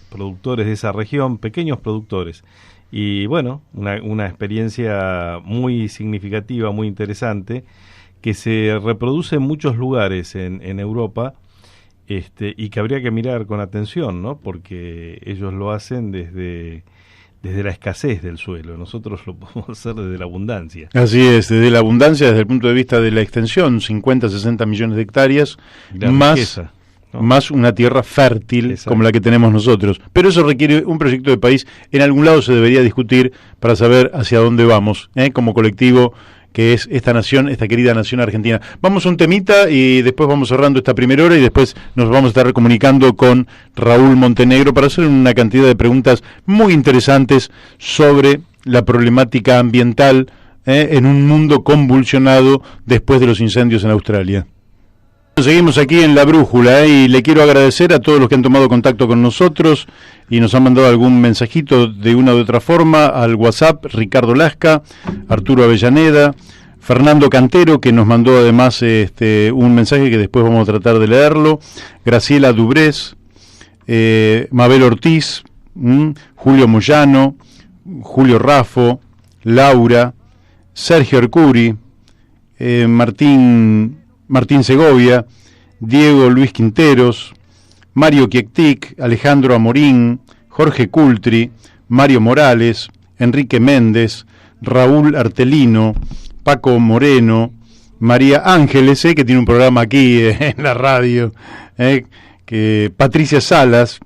productores de esa región, pequeños productores. Y bueno, una experiencia muy significativa, muy interesante, que se reproduce en muchos lugares en Europa, y que habría que mirar con atención, ¿no? Porque ellos lo hacen desde la escasez del suelo. Nosotros lo podemos hacer desde la abundancia. Así es, desde la abundancia, desde el punto de vista de la extensión, 50, 60 millones de hectáreas, más riqueza, ¿no? Más una tierra fértil. Exacto. Como la que tenemos nosotros. Pero eso requiere un proyecto de país. En algún lado se debería discutir para saber hacia dónde vamos, como colectivo que es esta nación, esta querida nación argentina. Vamos a un temita y después vamos cerrando esta primera hora y después nos vamos a estar comunicando con Raúl Montenegro para hacer una cantidad de preguntas muy interesantes sobre la problemática ambiental en un mundo convulsionado después de los incendios en Australia. Seguimos aquí en La Brújula y le quiero agradecer a todos los que han tomado contacto con nosotros y nos han mandado algún mensajito de una u otra forma al WhatsApp. Ricardo Lasca, Arturo Avellaneda, Fernando Cantero, que nos mandó además un mensaje que después vamos a tratar de leerlo, Graciela Dubrés, Mabel Ortiz, Julio Moyano, Julio Raffo, Laura, Sergio Arcuri, Martín Segovia, Diego Luis Quinteros, Mario Kiektik, Alejandro Amorín, Jorge Cultri, Mario Morales, Enrique Méndez, Raúl Artelino, Paco Moreno, María Ángeles, que tiene un programa aquí en la radio, que Patricia Salas,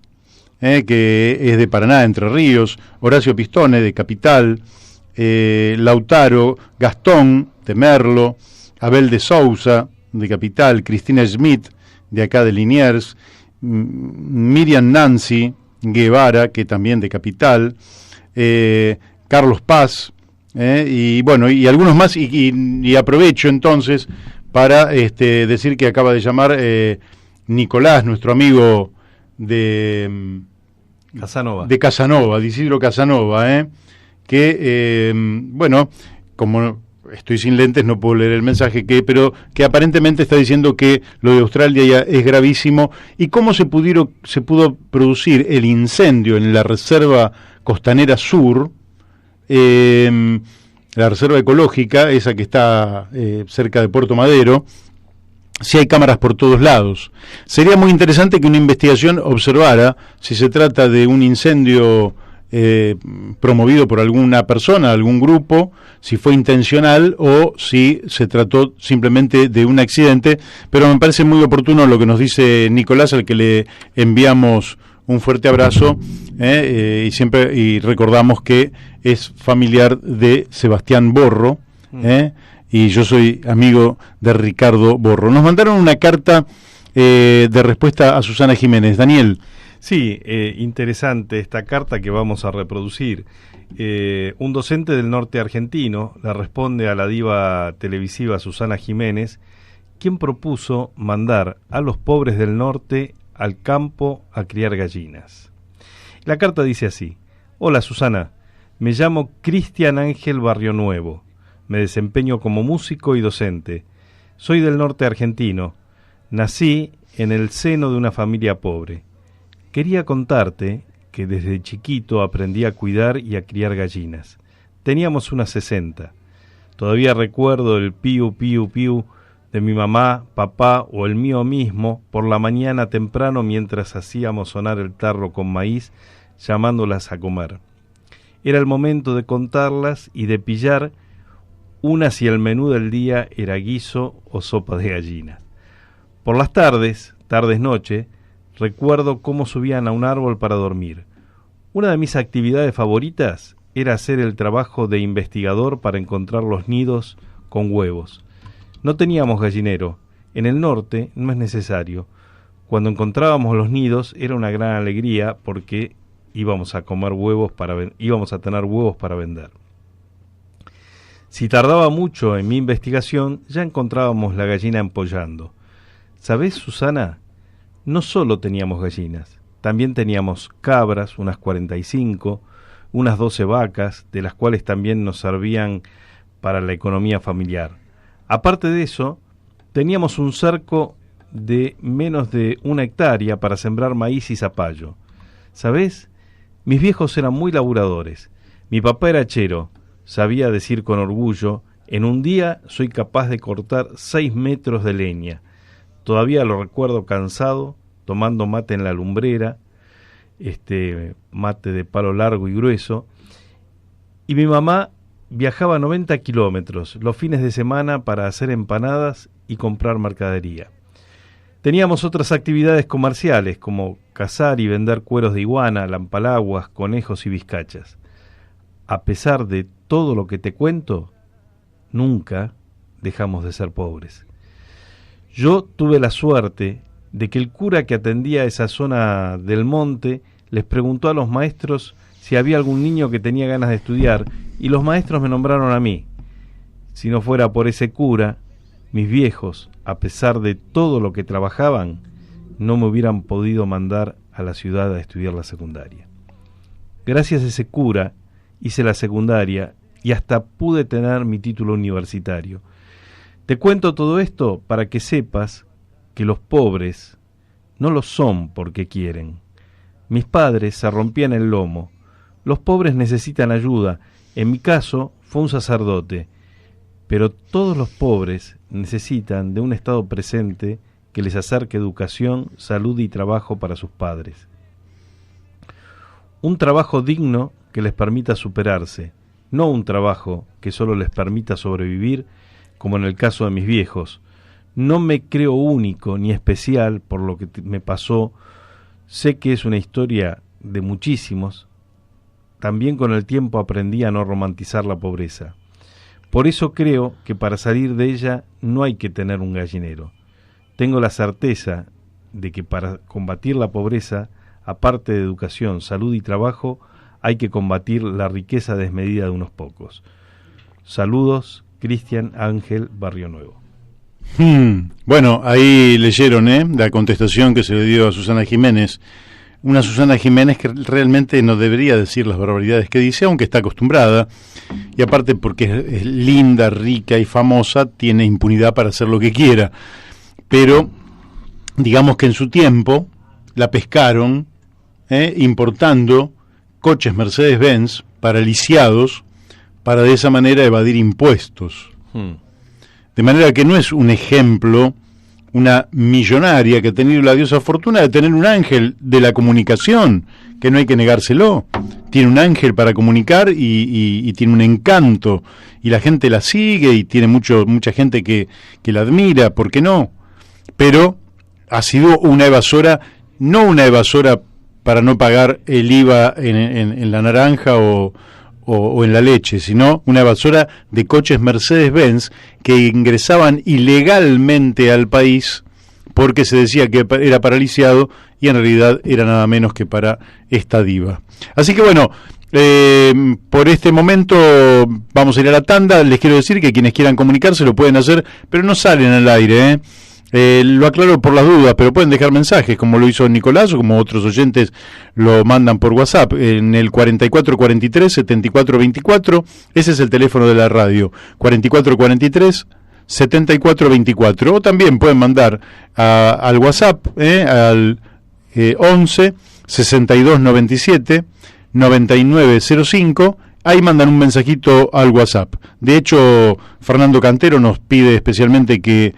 que es de Paraná, Entre Ríos, Horacio Pistone, de Capital, Lautaro Gastón, de Merlo, Abel de Sousa, de Capital, Cristina Schmidt, de acá de Liniers, Miriam Nancy Guevara, que también de Capital, Carlos Paz, y bueno, y algunos más, y aprovecho entonces para decir que acaba de llamar Nicolás, nuestro amigo de Casanova, de Isidro Casanova, que, bueno, como estoy sin lentes, no puedo leer el mensaje, pero que aparentemente está diciendo que lo de Australia ya es gravísimo. ¿Y cómo se pudo producir el incendio en la Reserva Costanera Sur, la Reserva Ecológica, esa que está cerca de Puerto Madero, si hay cámaras por todos lados? Sería muy interesante que una investigación observara si se trata de un incendio promovido por alguna persona, algún grupo, si fue intencional o si se trató simplemente de un accidente. Pero me parece muy oportuno lo que nos dice Nicolás, al que le enviamos un fuerte abrazo, y recordamos que es familiar de Sebastián Borro, y yo soy amigo de Ricardo Borro. Nos mandaron una carta de respuesta a Susana Jiménez. Daniel. Sí, interesante esta carta que vamos a reproducir. Un docente del norte argentino le responde a la diva televisiva Susana Jiménez, quien propuso mandar a los pobres del norte al campo a criar gallinas. La carta dice así: Hola Susana, me llamo Cristian Ángel Barrio Nuevo, me desempeño como músico y docente. Soy del norte argentino, nací en el seno de una familia pobre. Quería contarte que desde chiquito aprendí a cuidar y a criar gallinas. Teníamos unas 60. Todavía recuerdo el piu, piu, piu de mi mamá, papá o el mío mismo por la mañana temprano mientras hacíamos sonar el tarro con maíz, llamándolas a comer. Era el momento de contarlas y de pillar una si el menú del día era guiso o sopa de gallina. Por las tardes-noche, recuerdo cómo subían a un árbol para dormir. Una de mis actividades favoritas era hacer el trabajo de investigador para encontrar los nidos con huevos. No teníamos gallinero. En el norte no es necesario. Cuando encontrábamos los nidos era una gran alegría porque íbamos a tener huevos para vender. Si tardaba mucho en mi investigación, ya encontrábamos la gallina empollando. ¿Sabés, Susana? No solo teníamos gallinas, también teníamos cabras, unas 45, unas 12 vacas, de las cuales también nos servían para la economía familiar. Aparte de eso, teníamos un cerco de menos de 1 hectárea para sembrar maíz y zapallo. ¿Sabés? Mis viejos eran muy laburadores. Mi papá era hachero, sabía decir con orgullo: en un día soy capaz de cortar 6 metros de leña. Todavía lo recuerdo cansado, tomando mate en la lumbrera, mate de palo largo y grueso. Y mi mamá viajaba 90 kilómetros los fines de semana para hacer empanadas y comprar mercadería. Teníamos otras actividades comerciales, como cazar y vender cueros de iguana, lampalaguas, conejos y vizcachas. A pesar de todo lo que te cuento, nunca dejamos de ser pobres. Yo tuve la suerte de que el cura que atendía esa zona del monte les preguntó a los maestros si había algún niño que tenía ganas de estudiar, y los maestros me nombraron a mí. Si no fuera por ese cura, mis viejos, a pesar de todo lo que trabajaban, no me hubieran podido mandar a la ciudad a estudiar la secundaria. Gracias a ese cura hice la secundaria y hasta pude tener mi título universitario. Te cuento todo esto para que sepas que los pobres no lo son porque quieren. Mis padres se rompían el lomo, Los pobres necesitan ayuda. En mi caso, fue un sacerdote. Pero todos los pobres necesitan de un Estado presente que les acerque educación, salud y trabajo para sus padres. Un trabajo digno que les permita superarse, no un trabajo que solo les permita sobrevivir, como en el caso de mis viejos. No me creo único ni especial por lo que me pasó. Sé que es una historia de muchísimos. También con el tiempo aprendí a no romantizar la pobreza. Por eso creo que para salir de ella no hay que tener un gallinero. Tengo la certeza de que para combatir la pobreza, aparte de educación, salud y trabajo, hay que combatir la riqueza desmedida de unos pocos. Saludos, Cristian Ángel, Barrio Nuevo. Bueno, ahí leyeron la contestación que se le dio a Susana Jiménez. Una Susana Jiménez que realmente no debería decir las barbaridades que dice, aunque está acostumbrada. Y aparte porque es linda, rica y famosa, tiene impunidad para hacer lo que quiera. Pero digamos que en su tiempo la pescaron importando coches Mercedes-Benz para lisiados para de esa manera evadir impuestos. De manera que no es un ejemplo una millonaria que ha tenido la diosa fortuna de tener un ángel de la comunicación, que no hay que negárselo. Tiene un ángel para comunicar y tiene un encanto, y la gente la sigue y tiene mucha gente que la admira, ¿por qué no? Pero ha sido una evasora, no una evasora para no pagar el IVA en la naranja o en la leche, sino una evasora de coches Mercedes-Benz que ingresaban ilegalmente al país porque se decía que era para lisiado y en realidad era nada menos que para esta diva. Así que bueno, por este momento vamos a ir a la tanda. Les quiero decir que quienes quieran comunicarse lo pueden hacer, pero no salen al aire, lo aclaro por las dudas, pero pueden dejar mensajes, como lo hizo Nicolás o como otros oyentes lo mandan por WhatsApp, en el 4443-7424, ese es el teléfono de la radio, 4443-7424, o también pueden mandar al WhatsApp, al 11 6297 9905. Ahí mandan un mensajito al WhatsApp. De hecho, Fernando Cantero nos pide especialmente que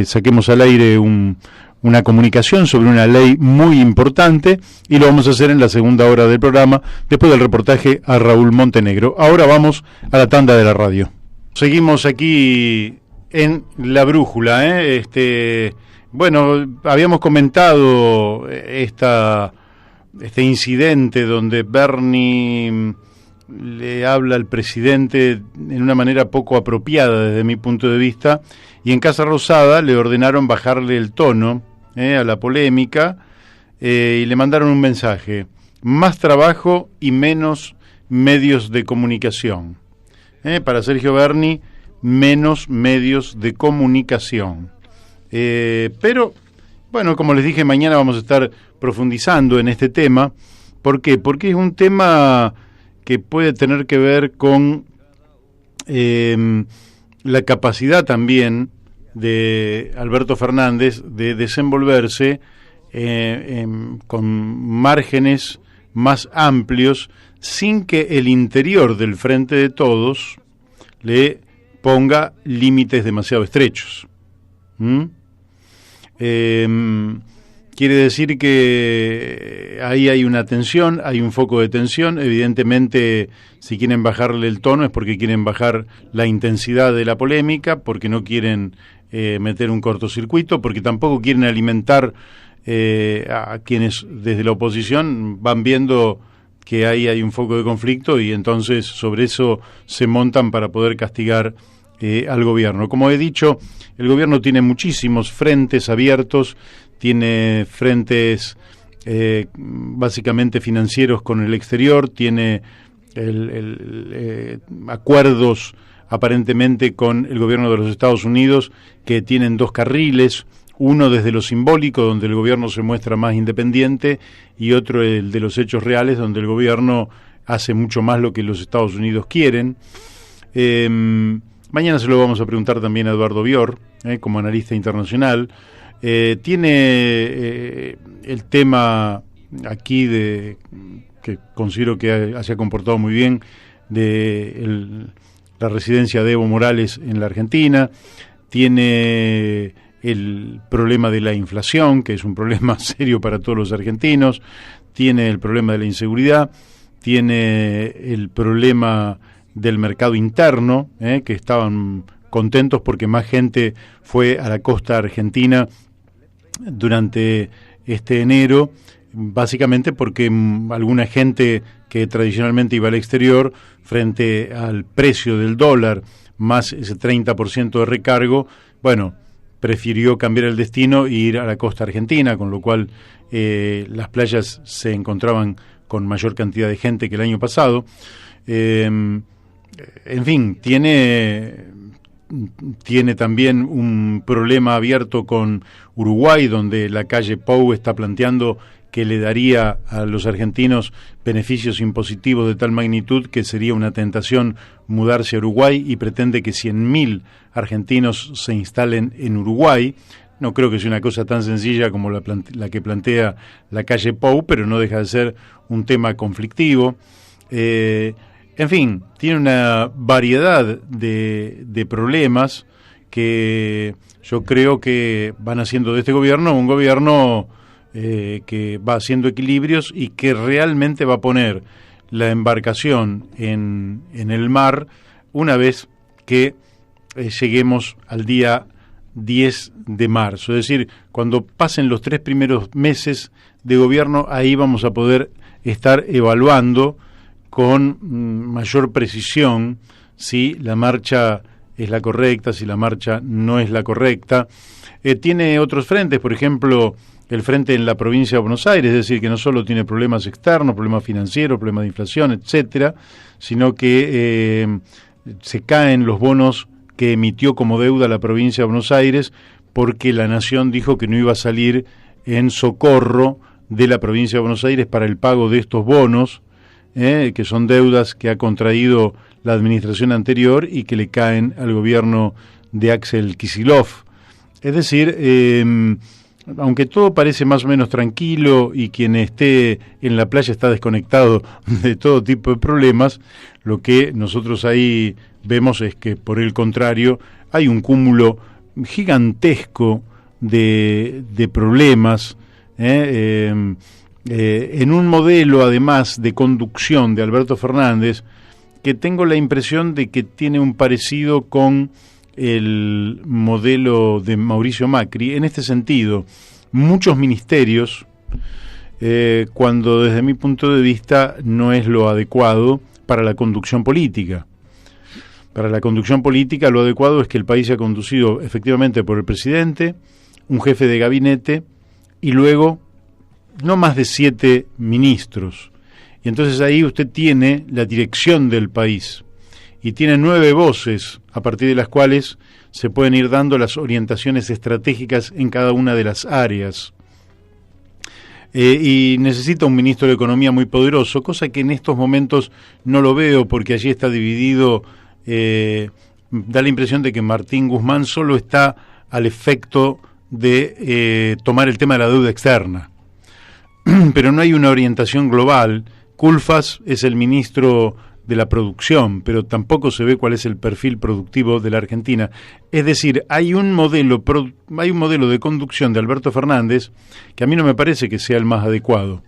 saquemos al aire una comunicación sobre una ley muy importante, y lo vamos a hacer en la segunda hora del programa, después del reportaje a Raúl Montenegro. Ahora vamos a la tanda de la radio. Seguimos aquí en La Brújula. Bueno, habíamos comentado este incidente donde Bernie le habla al presidente en una manera poco apropiada desde mi punto de vista, y en Casa Rosada le ordenaron bajarle el tono a la polémica, y le mandaron un mensaje: más trabajo y menos medios de comunicación. Para Sergio Berni, menos medios de comunicación. Pero, bueno, como les dije, mañana vamos a estar profundizando en este tema. ¿Por qué? Porque es un tema que puede tener que ver con la capacidad también de Alberto Fernández de desenvolverse con márgenes más amplios, sin que el interior del Frente de Todos le ponga límites demasiado estrechos. Quiere decir que ahí hay una tensión, hay un foco de tensión. Evidentemente, si quieren bajarle el tono es porque quieren bajar la intensidad de la polémica, porque no quieren meter un cortocircuito, porque tampoco quieren alimentar a quienes desde la oposición van viendo que ahí hay un foco de conflicto, y entonces sobre eso se montan para poder castigar al gobierno. Como he dicho, el gobierno tiene muchísimos frentes abiertos, tiene frentes básicamente financieros con el exterior, tiene acuerdos aparentemente con el gobierno de los Estados Unidos que tienen dos carriles, uno desde lo simbólico, donde el gobierno se muestra más independiente, y otro el de los hechos reales, donde el gobierno hace mucho más lo que los Estados Unidos quieren. Mañana se lo vamos a preguntar también a Eduardo Bior, como analista internacional. Tiene el tema aquí que considero que se ha comportado muy bien, la residencia de Evo Morales en la Argentina, tiene el problema de la inflación, que es un problema serio para todos los argentinos, tiene el problema de la inseguridad, tiene el problema del mercado interno, que estaban contentos porque más gente fue a la costa argentina durante este enero, básicamente porque alguna gente que tradicionalmente iba al exterior, frente al precio del dólar, más ese 30% de recargo, bueno, prefirió cambiar el destino e ir a la costa argentina, con lo cual las playas se encontraban con mayor cantidad de gente que el año pasado. En fin, tiene también un problema abierto con Uruguay, donde la calle Pou está planteando que le daría a los argentinos beneficios impositivos de tal magnitud que sería una tentación mudarse a Uruguay, y pretende que 100.000 argentinos se instalen en Uruguay. No creo que sea una cosa tan sencilla como la que plantea la calle Pou, pero no deja de ser un tema conflictivo. En fin, tiene una variedad de problemas que yo creo que van haciendo de este gobierno un gobierno que va haciendo equilibrios y que realmente va a poner la embarcación en el mar una vez que lleguemos al día 10 de marzo. Es decir, cuando pasen los 3 primeros meses de gobierno, ahí vamos a poder estar evaluando con mayor precisión si la marcha es la correcta, si la marcha no es la correcta. Tiene otros frentes, por ejemplo, el frente en la provincia de Buenos Aires, es decir, que no solo tiene problemas externos, problemas financieros, problemas de inflación, etcétera, sino que se caen los bonos que emitió como deuda la provincia de Buenos Aires, porque la Nación dijo que no iba a salir en socorro de la provincia de Buenos Aires para el pago de estos bonos, que son deudas que ha contraído la administración anterior y que le caen al gobierno de Axel Kicillof. Es decir, aunque todo parece más o menos tranquilo y quien esté en la playa está desconectado de todo tipo de problemas, lo que nosotros ahí vemos es que, por el contrario, hay un cúmulo gigantesco de problemas, en un modelo, además, de conducción de Alberto Fernández, que tengo la impresión de que tiene un parecido con el modelo de Mauricio Macri. En este sentido, muchos ministerios, cuando desde mi punto de vista no es lo adecuado para la conducción política. Para la conducción política lo adecuado es que el país sea conducido efectivamente por el presidente, un jefe de gabinete y luego no más de 7 ministros. Y entonces ahí usted tiene la dirección del país y tiene 9 voces a partir de las cuales se pueden ir dando las orientaciones estratégicas en cada una de las áreas. Y necesita un ministro de Economía muy poderoso, cosa que en estos momentos no lo veo, porque allí está dividido. Da la impresión de que Martín Guzmán solo está al efecto de tomar el tema de la deuda externa, pero no hay una orientación global. Culfas es el ministro de la producción, pero tampoco se ve cuál es el perfil productivo de la Argentina. Es decir, hay un modelo de conducción de Alberto Fernández que a mí no me parece que sea el más adecuado.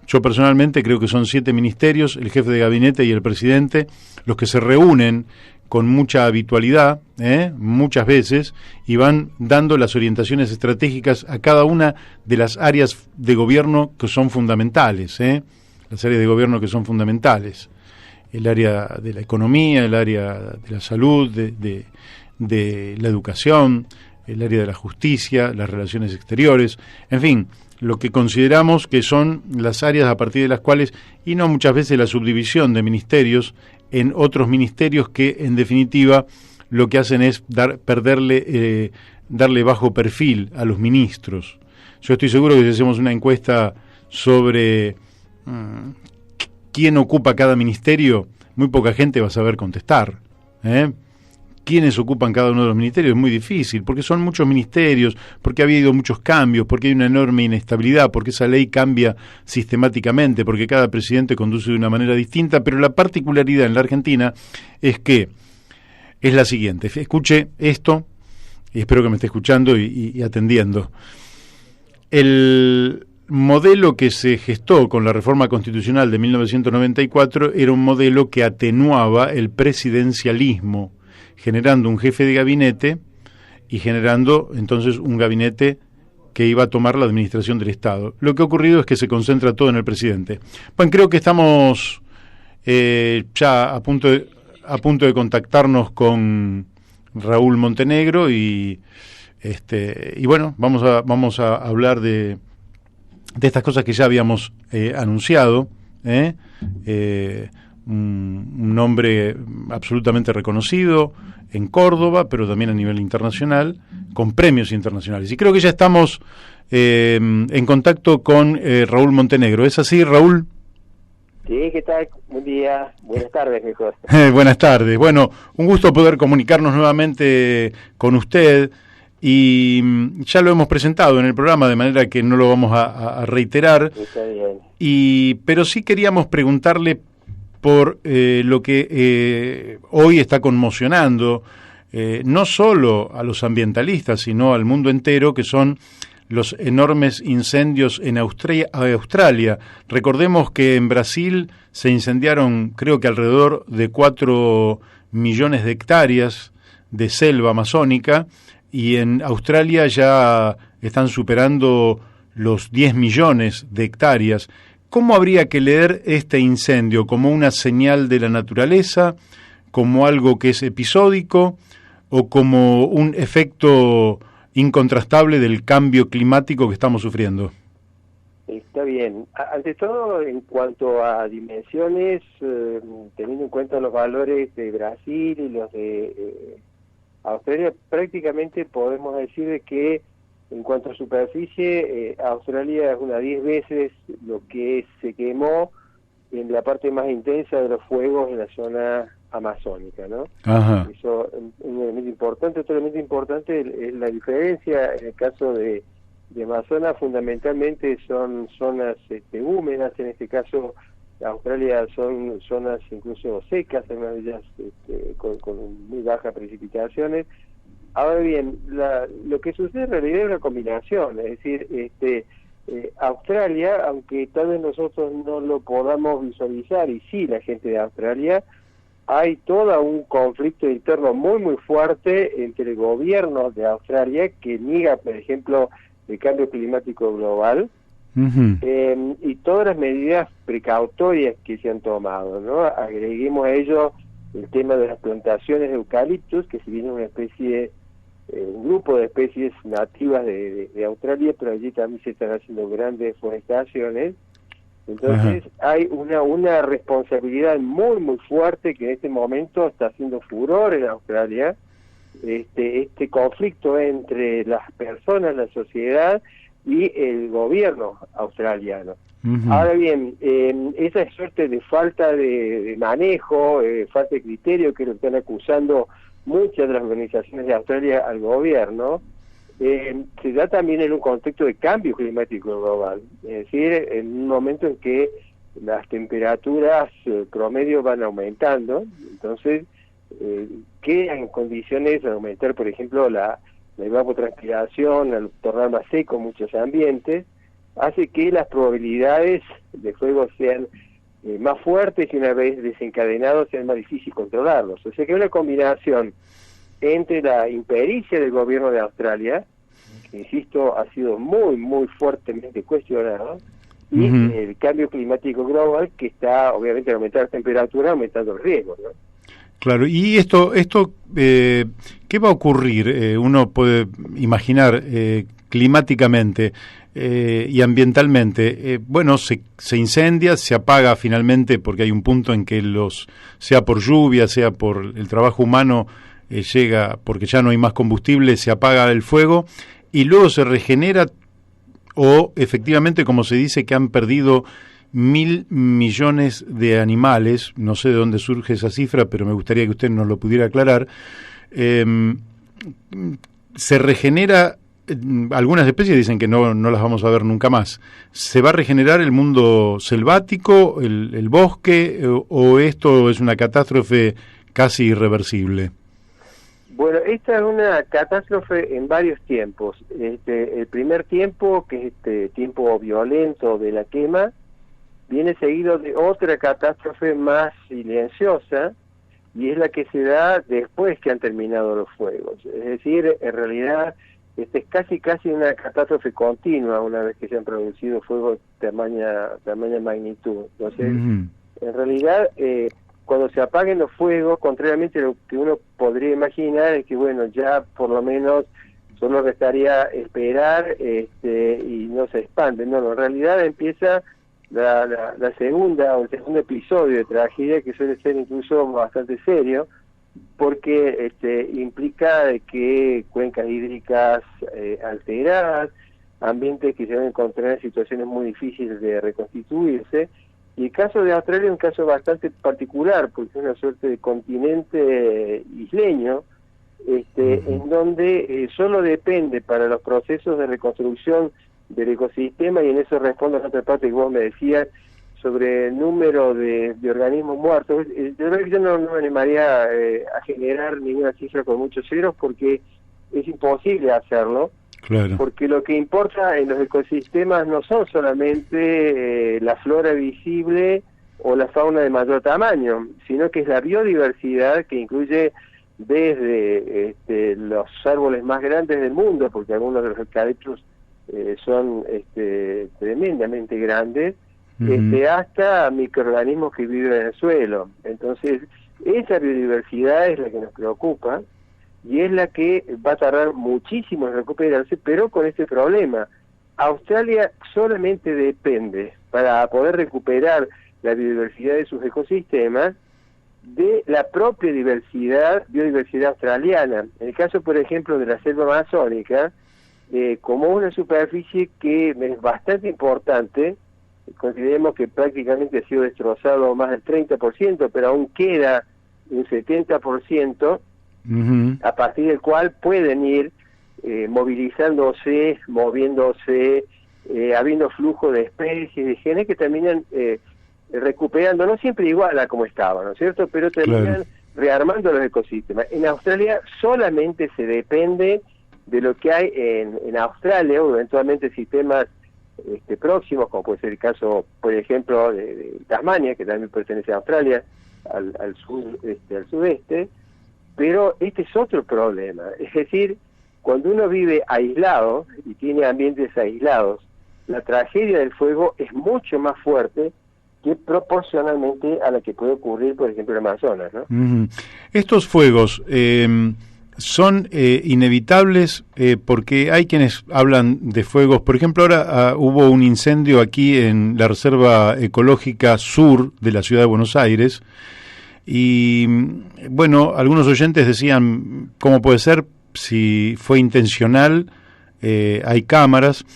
Yo personalmente creo que son 7 ministerios, el jefe de gabinete y el presidente, los que se reúnen con mucha habitualidad, muchas veces, y van dando las orientaciones estratégicas a cada una de las áreas de gobierno que son fundamentales, las áreas de gobierno que son fundamentales. El área de la economía, el área de la salud, de la educación, el área de la justicia, las relaciones exteriores, en fin, lo que consideramos que son las áreas a partir de las cuales, y no muchas veces la subdivisión de ministerios en otros ministerios que, en definitiva, lo que hacen es darle bajo perfil a los ministros. Yo estoy seguro que si hacemos una encuesta sobre quién ocupa cada ministerio, muy poca gente va a saber contestar, quiénes ocupan cada uno de los ministerios es muy difícil, porque son muchos ministerios, porque ha habido muchos cambios, porque hay una enorme inestabilidad, porque esa ley cambia sistemáticamente, porque cada presidente conduce de una manera distinta, pero la particularidad en la Argentina es que es la siguiente. Escuche esto, y espero que me esté escuchando y atendiendo. El modelo que se gestó con la reforma constitucional de 1994 era un modelo que atenuaba el presidencialismo, generando un jefe de gabinete y generando entonces un gabinete que iba a tomar la administración del Estado. Lo que ha ocurrido es que se concentra todo en el presidente. Bueno, creo que estamos ya a punto de contactarnos con Raúl Montenegro y bueno, vamos a hablar de estas cosas que ya habíamos anunciado, un hombre absolutamente reconocido en Córdoba, pero también a nivel internacional, con premios internacionales. Y creo que ya estamos en contacto con Raúl Montenegro. ¿Es así, Raúl? Sí, ¿qué tal? Buen día, buenas tardes, mejor. Buenas tardes. Bueno, un gusto poder comunicarnos nuevamente con usted. Y ya lo hemos presentado en el programa, de manera que no lo vamos a reiterar. Está bien. Pero sí queríamos preguntarle por lo que hoy está conmocionando no solo a los ambientalistas, sino al mundo entero, que son los enormes incendios en Australia. Recordemos que en Brasil se incendiaron, creo que alrededor de 4 millones de hectáreas de selva amazónica, y en Australia ya están superando los 10 millones de hectáreas. ¿Cómo habría que leer este incendio? ¿Como una señal de la naturaleza? ¿Como algo que es episódico? ¿O como un efecto incontrastable del cambio climático que estamos sufriendo? Está bien. Ante todo, en cuanto a dimensiones, teniendo en cuenta los valores de Brasil y los de Australia, prácticamente podemos decir de que en cuanto a superficie, Australia es unas 10 veces lo que se quemó en la parte más intensa de los fuegos en la zona amazónica, ¿no? Ajá. Eso es un elemento importante. Otro elemento importante es la diferencia. En el caso de Amazonas, fundamentalmente son zonas húmedas. En este caso, Australia son zonas incluso secas, algunas de ellas con muy bajas precipitaciones. Ahora bien, lo que sucede en realidad es una combinación, es decir, Australia, aunque tal vez nosotros no lo podamos visualizar, y sí la gente de Australia, hay todo un conflicto interno muy muy fuerte entre el gobierno de Australia, que niega, por ejemplo, el cambio climático global, y todas las medidas precautorias que se han tomado, ¿no? Agreguemos a ello el tema de las plantaciones de eucaliptus, que si bien es una especie, un grupo de especies nativas de Australia, pero allí también se están haciendo grandes deforestaciones. Entonces hay una responsabilidad muy muy fuerte que en este momento está haciendo furor en Australia, este conflicto entre las personas, la sociedad y el gobierno australiano. Ahora bien, esa suerte de falta de manejo, falta de criterio, que lo están acusando muchas de las organizaciones de Australia al gobierno, se da también en un contexto de cambio climático global, es decir, en un momento en que las temperaturas promedio van aumentando, entonces quedan en condiciones de aumentar, por ejemplo, la evapotranspiración, al tornar más seco muchos ambientes, hace que las probabilidades de fuego sean más fuertes, y una vez desencadenados sea más difícil controlarlos. O sea que hay una combinación entre la impericia del gobierno de Australia, que insisto ha sido muy muy fuertemente cuestionado, y el cambio climático global, que está obviamente al aumentar la temperatura, aumentando el riesgo, ¿no? Claro, y esto ¿qué va a ocurrir? Uno puede imaginar climáticamente y ambientalmente. Bueno, se incendia, se apaga finalmente, porque hay un punto en que sea por lluvia, sea por el trabajo humano, llega, porque ya no hay más combustible, se apaga el fuego y luego se regenera, o efectivamente, como se dice, que han perdido 1.000 millones de animales, no sé de dónde surge esa cifra, pero me gustaría que usted nos lo pudiera aclarar, se regenera, algunas especies dicen que no las vamos a ver nunca más. ¿Se va a regenerar el mundo selvático, el bosque, o esto es una catástrofe casi irreversible? Bueno, esta es una catástrofe en varios tiempos. El primer tiempo, que es este tiempo violento de la quema, viene seguido de otra catástrofe más silenciosa, y es la que se da después que han terminado los fuegos. Es decir, en realidad, es casi una catástrofe continua una vez que se han producido fuegos de tamaña magnitud. Entonces, en realidad, cuando se apaguen los fuegos, contrariamente a lo que uno podría imaginar, es que, bueno, ya por lo menos solo restaría esperar y no se expande. No, en realidad empieza la segunda o el segundo episodio de tragedia, que suele ser incluso bastante serio, porque implica de que cuencas hídricas alteradas, ambientes que se van a encontrar en situaciones muy difíciles de reconstituirse. Y el caso de Australia es un caso bastante particular, porque es una suerte de continente isleño, en donde solo depende para los procesos de reconstrucción del ecosistema, y en eso respondo a la otra parte que vos me decías sobre el número de organismos muertos. Yo no me animaría a generar ninguna cifra con muchos ceros, porque es imposible hacerlo. Claro. Porque lo que importa en los ecosistemas no son solamente la flora visible o la fauna de mayor tamaño, sino que es la biodiversidad, que incluye desde los árboles más grandes del mundo, porque algunos de los eucaliptos son tremendamente grandes, hasta microorganismos que viven en el suelo. Entonces, esa biodiversidad es la que nos preocupa, y es la que va a tardar muchísimo en recuperarse, pero con este problema. Australia solamente depende, para poder recuperar la biodiversidad de sus ecosistemas, de la propia biodiversidad australiana. En el caso, por ejemplo, de la selva amazónica, como una superficie que es bastante importante, consideremos que prácticamente ha sido destrozado más del 30%, pero aún queda un 70%, a partir del cual pueden ir movilizándose, moviéndose, habiendo flujo de especies, de genes que terminan recuperando, no siempre igual a como estaban, ¿no es cierto?, pero terminan rearmando los ecosistemas. En Australia solamente se depende de lo que hay en Australia, o eventualmente sistemas próximos, como puede ser el caso, por ejemplo, de Tasmania, que también pertenece a Australia, al sudeste. Pero este es otro problema, es decir, cuando uno vive aislado y tiene ambientes aislados, la tragedia del fuego es mucho más fuerte que proporcionalmente a la que puede ocurrir, por ejemplo, en Amazonas, ¿no? Estos fuegos son inevitables, porque hay quienes hablan de fuegos. Por ejemplo, ahora hubo un incendio aquí en la Reserva Ecológica Sur de la Ciudad de Buenos Aires. Y bueno, algunos oyentes decían, ¿cómo puede ser si fue intencional? Hay cámaras,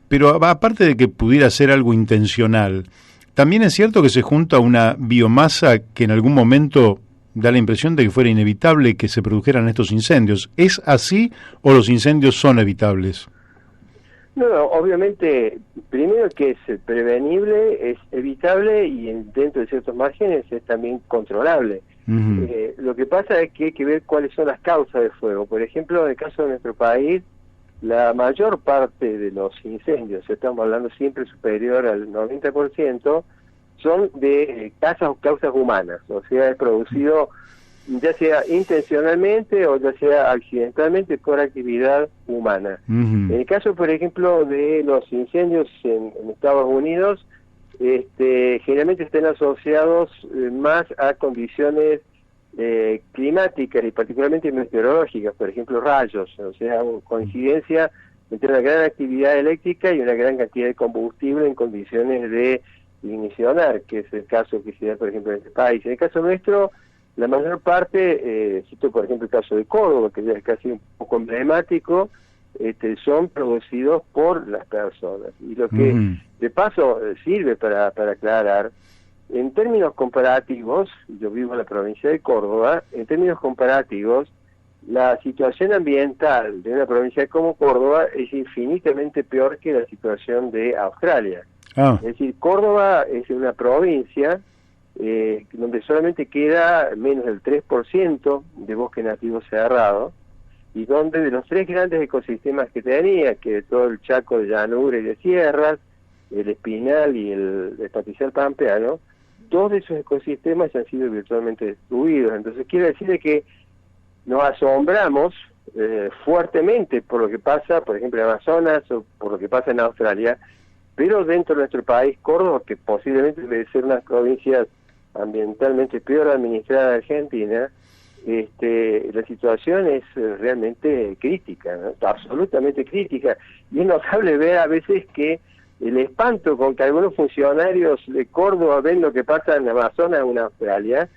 pero aparte de que pudiera ser algo intencional, también es cierto que se junta una biomasa que en algún momento da la impresión de que fuera inevitable que se produjeran estos incendios. ¿Es así o los incendios son evitables? No, obviamente, primero que es prevenible, es evitable, y dentro de ciertos márgenes es también controlable. Lo que pasa es que hay que ver cuáles son las causas del fuego. Por ejemplo, en el caso de nuestro país, la mayor parte de los incendios, estamos hablando siempre superior al 90%, son de causas humanas, o sea, es producido ya sea intencionalmente o ya sea accidentalmente por actividad humana. En el caso, por ejemplo, de los incendios en Estados Unidos, generalmente están asociados más a condiciones climáticas y particularmente meteorológicas, por ejemplo, rayos, o sea, coincidencia entre una gran actividad eléctrica y una gran cantidad de combustible en condiciones de ignicionar, que es el caso que se da, por ejemplo, en este país. En el caso nuestro, la mayor parte, cito por ejemplo el caso de Córdoba, que ya es casi un poco emblemático, son producidos por las personas. Y lo que de paso sirve para aclarar, en términos comparativos, yo vivo en la provincia de Córdoba, en términos comparativos, la situación ambiental de una provincia como Córdoba es infinitamente peor que la situación de Australia. Ah, Es decir, Córdoba es una provincia donde solamente queda menos del 3% de bosque nativo cerrado, y donde de los 3 grandes ecosistemas que tenía, que todo el Chaco de llanura y de sierras, el espinal y el pastizal pampeano, 2 de esos ecosistemas han sido virtualmente destruidos. Entonces quiere decir de que nos asombramos fuertemente por lo que pasa, por ejemplo, en Amazonas o por lo que pasa en Australia, pero dentro de nuestro país, Córdoba, que posiblemente debe ser una de las provincias ambientalmente peor administrada de Argentina, la situación es realmente crítica, ¿no? Absolutamente crítica. Y es notable ver a veces que el espanto con que algunos funcionarios de Córdoba ven lo que pasa en Amazonas o en Australia,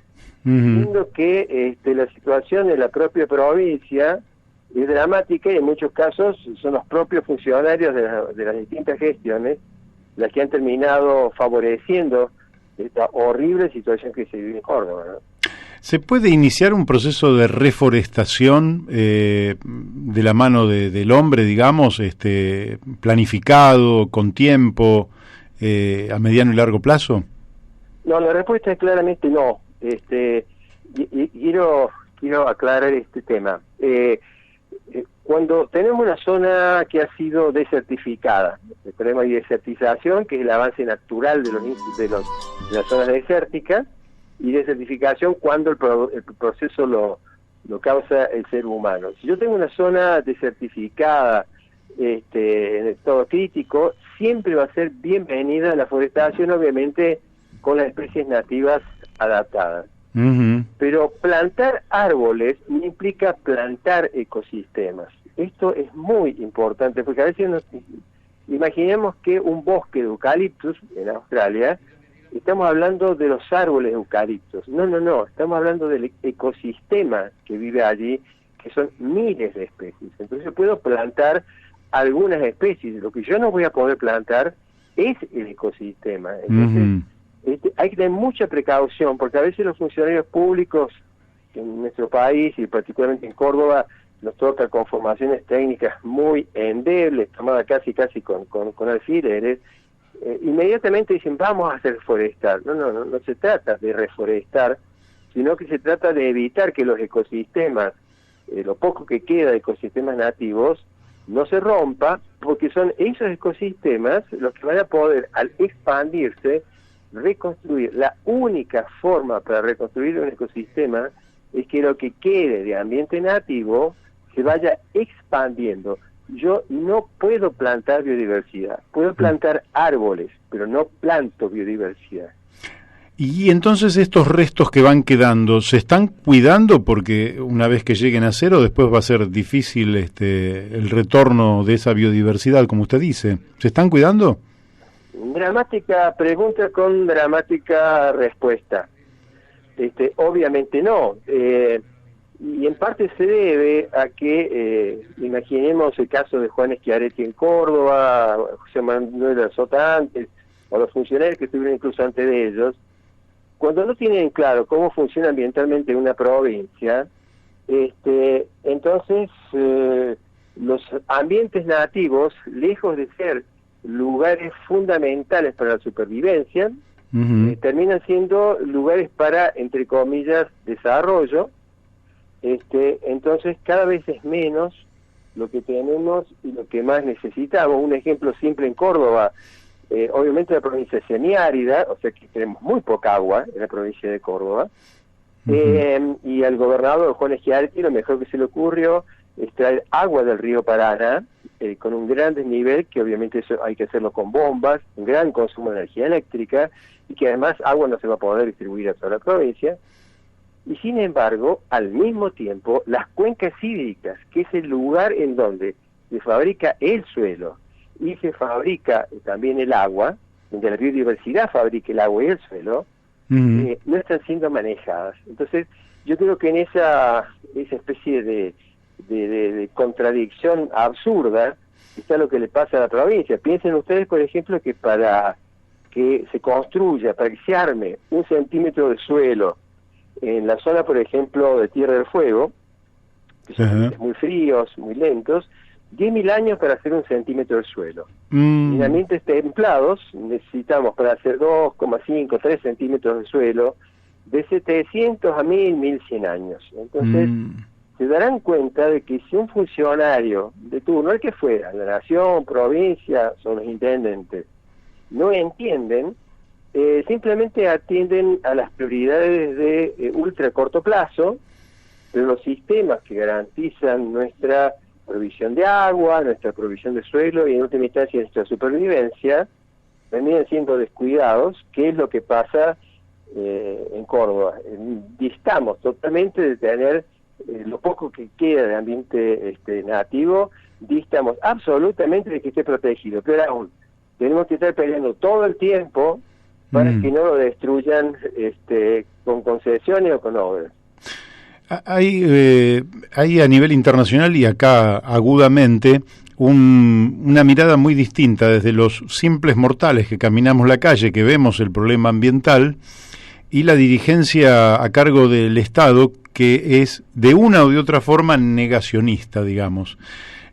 viendo que la situación en la propia provincia es dramática, y en muchos casos son los propios funcionarios de las distintas gestiones las que han terminado favoreciendo esta horrible situación que se vive en Córdoba, ¿no? ¿Se puede iniciar un proceso de reforestación de la mano del hombre, digamos, planificado, con tiempo, a mediano y largo plazo? No, la respuesta es claramente no. Quiero aclarar este tema. Cuando tenemos una zona que ha sido desertificada, el problema de desertización, que es el avance natural de las zonas desérticas, y desertificación cuando el proceso lo causa el ser humano. Si yo tengo una zona desertificada en estado crítico, siempre va a ser bienvenida la forestación, obviamente con las especies nativas adaptadas. Pero plantar árboles no implica plantar ecosistemas. Esto es muy importante, porque a veces imaginemos que un bosque de eucaliptus en Australia, estamos hablando de los árboles eucaliptos. No, estamos hablando del ecosistema que vive allí, que son miles de especies. Entonces yo puedo plantar algunas especies, lo que yo no voy a poder plantar es el ecosistema. Entonces, hay que tener mucha precaución, porque a veces los funcionarios públicos en nuestro país, y particularmente en Córdoba, nos toca con formaciones técnicas muy endebles, tomadas casi con alfileres, inmediatamente dicen, vamos a hacer forestar. No se trata de reforestar, sino que se trata de evitar que los ecosistemas, lo poco que queda de ecosistemas nativos, no se rompa, porque son esos ecosistemas los que van a poder, al expandirse, reconstruir. La única forma para reconstruir un ecosistema es que lo que quede de ambiente nativo se vaya expandiendo. Yo no puedo plantar biodiversidad, puedo plantar árboles, pero no planto biodiversidad. Y entonces estos restos que van quedando, ¿se están cuidando? Porque una vez que lleguen a cero, después va a ser difícil el retorno de esa biodiversidad, como usted dice. ¿Se están cuidando? Dramática pregunta con dramática respuesta. Obviamente no. Y en parte se debe a que, imaginemos el caso de Juan Schiaretti en Córdoba, José Manuel Azota antes, o los funcionarios que estuvieron incluso antes de ellos, cuando no tienen claro cómo funciona ambientalmente una provincia, entonces los ambientes nativos, lejos de ser lugares fundamentales para la supervivencia, terminan siendo lugares para, entre comillas, desarrollo. Entonces cada vez es menos lo que tenemos y lo que más necesitamos. Un ejemplo simple en Córdoba, obviamente la provincia es semiárida, o sea que tenemos muy poca agua en la provincia de Córdoba, y al gobernador Juan Schiaretti lo mejor que se le ocurrió es traer agua del río Paraná, con un gran desnivel, que obviamente eso hay que hacerlo con bombas, un gran consumo de energía eléctrica, y que además agua no se va a poder distribuir a toda la provincia. Y sin embargo, al mismo tiempo, las cuencas hídricas, que es el lugar en donde se fabrica el suelo y se fabrica también el agua, donde la biodiversidad fabrica el agua y el suelo, no están siendo manejadas. Entonces, yo creo que en esa especie de contradicción absurda está lo que le pasa a la provincia. Piensen ustedes, por ejemplo, que para que se construya, para que se arme 1 centímetro de suelo en la zona, por ejemplo, de Tierra del Fuego, que son ambientes muy fríos, muy lentos, 10.000 años para hacer 1 centímetro del suelo. En ambientes templados necesitamos para hacer 2,5, 3 centímetros de suelo de 700 a 1.000, 1.100 años. Entonces, se darán cuenta de que si un funcionario de turno, el que fuera, la nación, provincia, son los intendentes, no entienden, simplemente atienden a las prioridades de ultra corto plazo, pero los sistemas que garantizan nuestra provisión de agua, nuestra provisión de suelo y en última instancia nuestra supervivencia, venían siendo descuidados, que es lo que pasa en Córdoba. Distamos totalmente de tener lo poco que queda de ambiente nativo, distamos absolutamente de que esté protegido, pero aún tenemos que estar peleando todo el tiempo para que no lo destruyan con concesiones o con obras. Hay a nivel internacional y acá agudamente una mirada muy distinta desde los simples mortales que caminamos la calle, que vemos el problema ambiental, y la dirigencia a cargo del Estado, que es de una o de otra forma negacionista, digamos.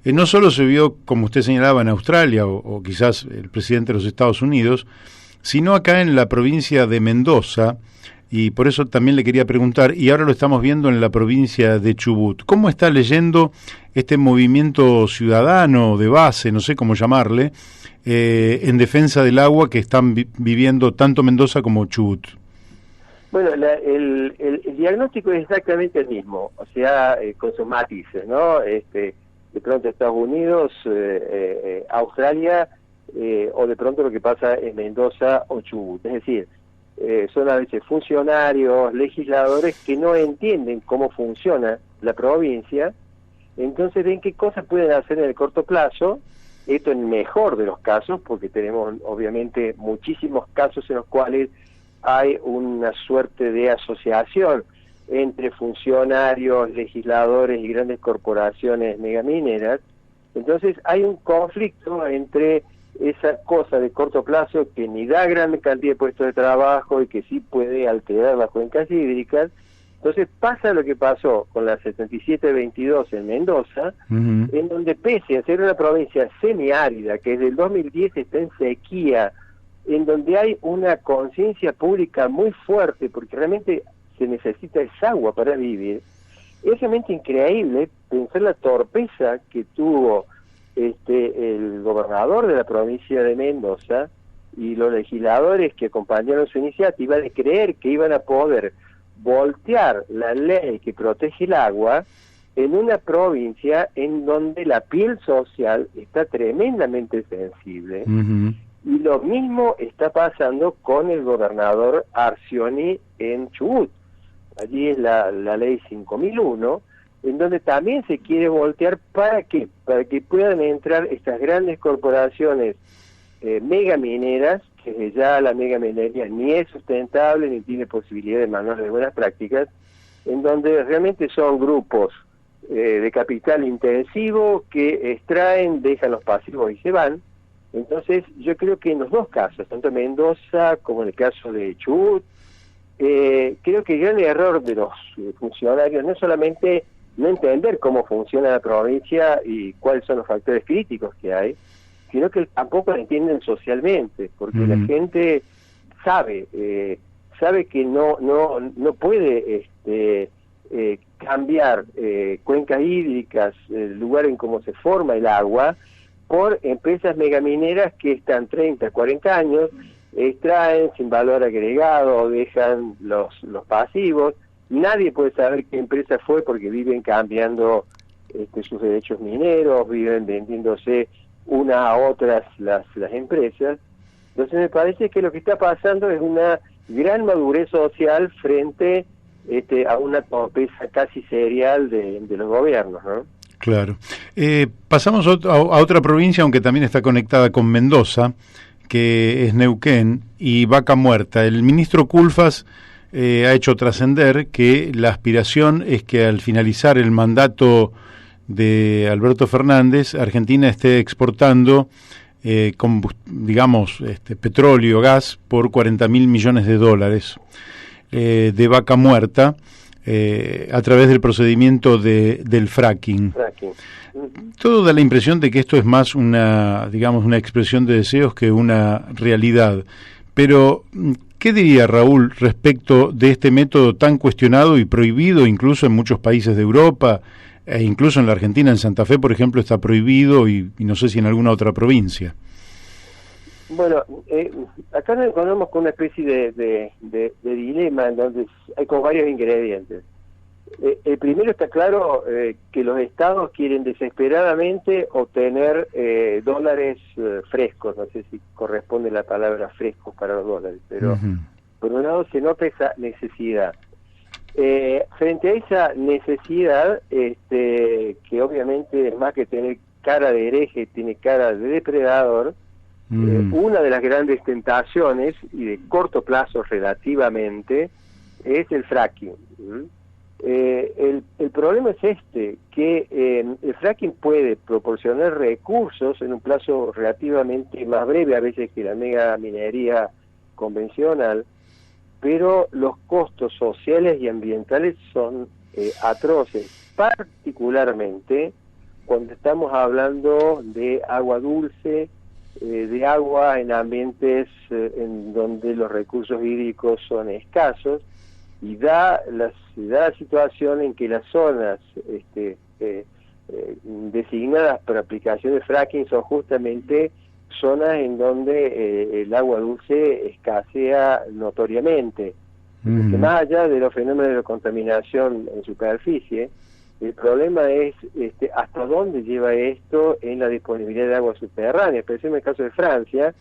No solo se vio, como usted señalaba, en Australia o quizás el presidente de los Estados Unidos, sino acá en la provincia de Mendoza, y por eso también le quería preguntar, y ahora lo estamos viendo en la provincia de Chubut, ¿cómo está leyendo este movimiento ciudadano de base, no sé cómo llamarle, en defensa del agua que están viviendo tanto Mendoza como Chubut? Bueno, el diagnóstico es exactamente el mismo, o sea, con sus matices, ¿no? De pronto Estados Unidos, Australia, o de pronto lo que pasa en Mendoza o Chubut. Es decir, son a veces funcionarios, legisladores que no entienden cómo funciona la provincia, entonces ven qué cosas pueden hacer en el corto plazo, esto en el mejor de los casos, porque tenemos obviamente muchísimos casos en los cuales hay una suerte de asociación entre funcionarios, legisladores y grandes corporaciones megamineras. Entonces hay un conflicto entre esa cosa de corto plazo que ni da gran cantidad de puestos de trabajo y que sí puede alterar las cuencas hídricas. Entonces pasa lo que pasó con la 7722 en Mendoza, en donde pese a ser una provincia semiárida, que desde el 2010 está en sequía, en donde hay una conciencia pública muy fuerte, porque realmente se necesita esa agua para vivir, es realmente increíble pensar la torpeza que tuvo el gobernador de la provincia de Mendoza y los legisladores que acompañaron su iniciativa de creer que iban a poder voltear la ley que protege el agua en una provincia en donde la piel social está tremendamente sensible. Y lo mismo está pasando con el gobernador Arcioni en Chubut. Allí es la ley 5001, en donde también se quiere voltear. ¿Para qué? Para que puedan entrar estas grandes corporaciones megamineras, que ya la megaminería ni es sustentable ni tiene posibilidad de manejar de buenas prácticas, en donde realmente son grupos de capital intensivo que extraen, dejan los pasivos y se van. Entonces yo creo que en los dos casos, tanto en Mendoza como en el caso de Chubut, creo que el gran error de los funcionarios no es solamente no entender cómo funciona la provincia y cuáles son los factores críticos que hay, sino que tampoco lo entienden socialmente, porque la gente sabe que no puede cambiar cuencas hídricas, el lugar en cómo se forma el agua, por empresas megamineras que están 30, 40 años, extraen sin valor agregado, dejan los pasivos. Nadie puede saber qué empresa fue porque viven cambiando sus derechos mineros, viven vendiéndose una a otras las empresas. Entonces me parece que lo que está pasando es una gran madurez social frente a una torpeza casi serial de los gobiernos, ¿no? Claro. Pasamos a otra provincia, aunque también está conectada con Mendoza, que es Neuquén y Vaca Muerta. El ministro Culfas ha hecho trascender que la aspiración es que al finalizar el mandato de Alberto Fernández, Argentina esté exportando petróleo, gas por $40.000 millones de Vaca Muerta. a través del procedimiento del fracking. Todo da la impresión de que esto es más una expresión de deseos que una realidad. Pero, ¿qué diría Raúl respecto de este método tan cuestionado y prohibido incluso en muchos países de Europa, e incluso en la Argentina, en Santa Fe, por ejemplo, está prohibido y no sé si en alguna otra provincia? Bueno, acá nos encontramos con una especie de dilema en donde hay como varios ingredientes. El primero está claro que los estados quieren desesperadamente obtener dólares frescos, no sé si corresponde la palabra frescos para los dólares, pero por un lado se nota esa necesidad. Frente a esa necesidad, que obviamente es más que tener cara de hereje, tiene cara de depredador, una de las grandes tentaciones, y de corto plazo relativamente, es el fracking. El problema es que el fracking puede proporcionar recursos en un plazo relativamente más breve a veces que la mega minería convencional, pero los costos sociales y ambientales son atroces, particularmente cuando estamos hablando de agua dulce, de agua en ambientes en donde los recursos hídricos son escasos, y da la situación en que las zonas designadas para aplicación de fracking son justamente zonas en donde el agua dulce escasea notoriamente. Porque más allá de los fenómenos de contaminación en superficie, el problema es hasta dónde lleva esto en la disponibilidad de agua subterránea, especialmente en el caso de Francia.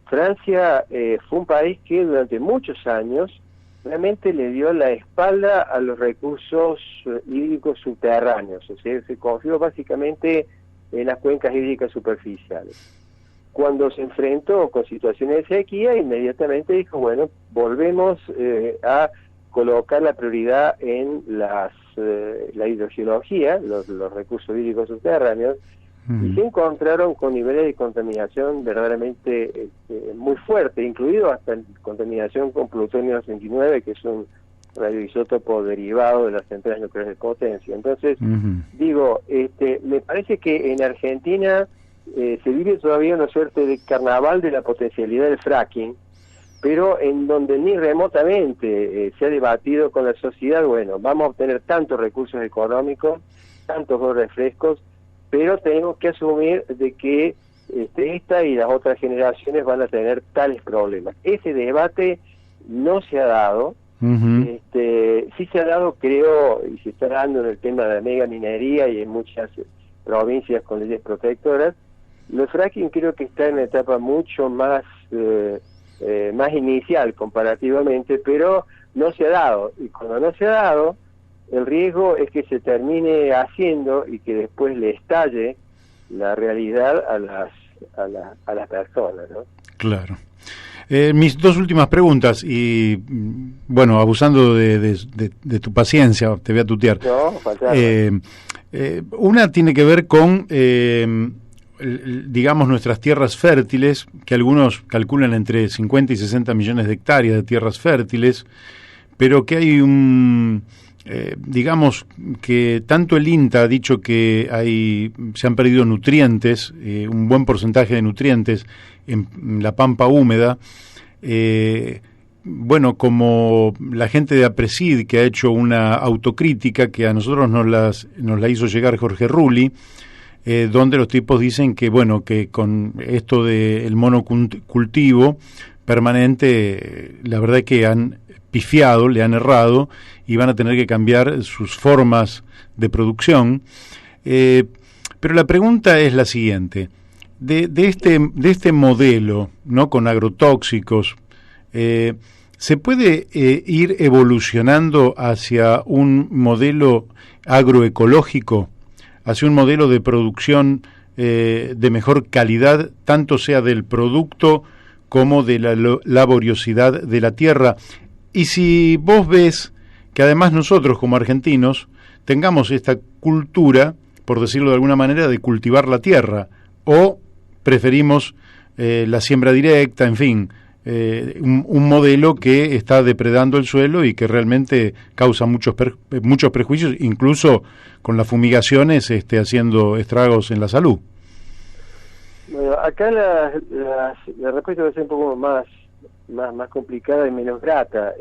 Francia fue un país que durante muchos años realmente le dio la espalda a los recursos hídricos subterráneos, o sea, se confió básicamente en las cuencas hídricas superficiales. Cuando se enfrentó con situaciones de sequía, inmediatamente dijo, bueno, volvemos a colocar la prioridad en la hidrogeología, los recursos hídricos subterráneos, y se encontraron con niveles de contaminación verdaderamente muy fuertes, incluido hasta contaminación con plutonio 69, que es un radioisótopo derivado de las centrales nucleares de potencia. Entonces, digo, me parece que en Argentina se vive todavía una suerte de carnaval de la potencialidad del fracking, pero en donde ni remotamente se ha debatido con la sociedad, bueno, vamos a obtener tantos recursos económicos, tantos dólares frescos, pero tenemos que asumir de que esta y las otras generaciones van a tener tales problemas. Ese debate no se ha dado, sí se ha dado, creo, y se está dando en el tema de la mega minería y en muchas provincias con leyes protectoras. El fracking creo que está en una etapa mucho más inicial comparativamente, pero no se ha dado, y cuando no se ha dado, el riesgo es que se termine haciendo y que después le estalle la realidad a las personas, ¿no? Claro. Mis dos últimas preguntas, y bueno, abusando de tu paciencia, te voy a tutear. No, faltaba. Una tiene que ver con, digamos, nuestras tierras fértiles, que algunos calculan entre 50 y 60 millones de hectáreas de tierras fértiles, pero que hay digamos que tanto el INTA ha dicho que se han perdido nutrientes, un buen porcentaje de nutrientes en la pampa húmeda, bueno, como la gente de APRESID, que ha hecho una autocrítica que a nosotros nos la hizo llegar Jorge Rulli, donde los tipos dicen que, bueno, que con esto del monocultivo permanente, la verdad es que han pifiado, le han errado y van a tener que cambiar sus formas de producción. Pero la pregunta es la siguiente: de este modelo, ¿no?, con agrotóxicos, ¿se puede ir evolucionando hacia un modelo agroecológico, hacia un modelo de producción de mejor calidad, tanto sea del producto como de la laboriosidad de la tierra? Y si vos ves que además nosotros como argentinos tengamos esta cultura, por decirlo de alguna manera, de cultivar la tierra, o preferimos la siembra directa, en fin, un modelo que está depredando el suelo y que realmente causa muchos prejuicios, incluso con las fumigaciones haciendo estragos en la salud. Bueno, acá la respuesta va a ser un poco más complicada y menos grata.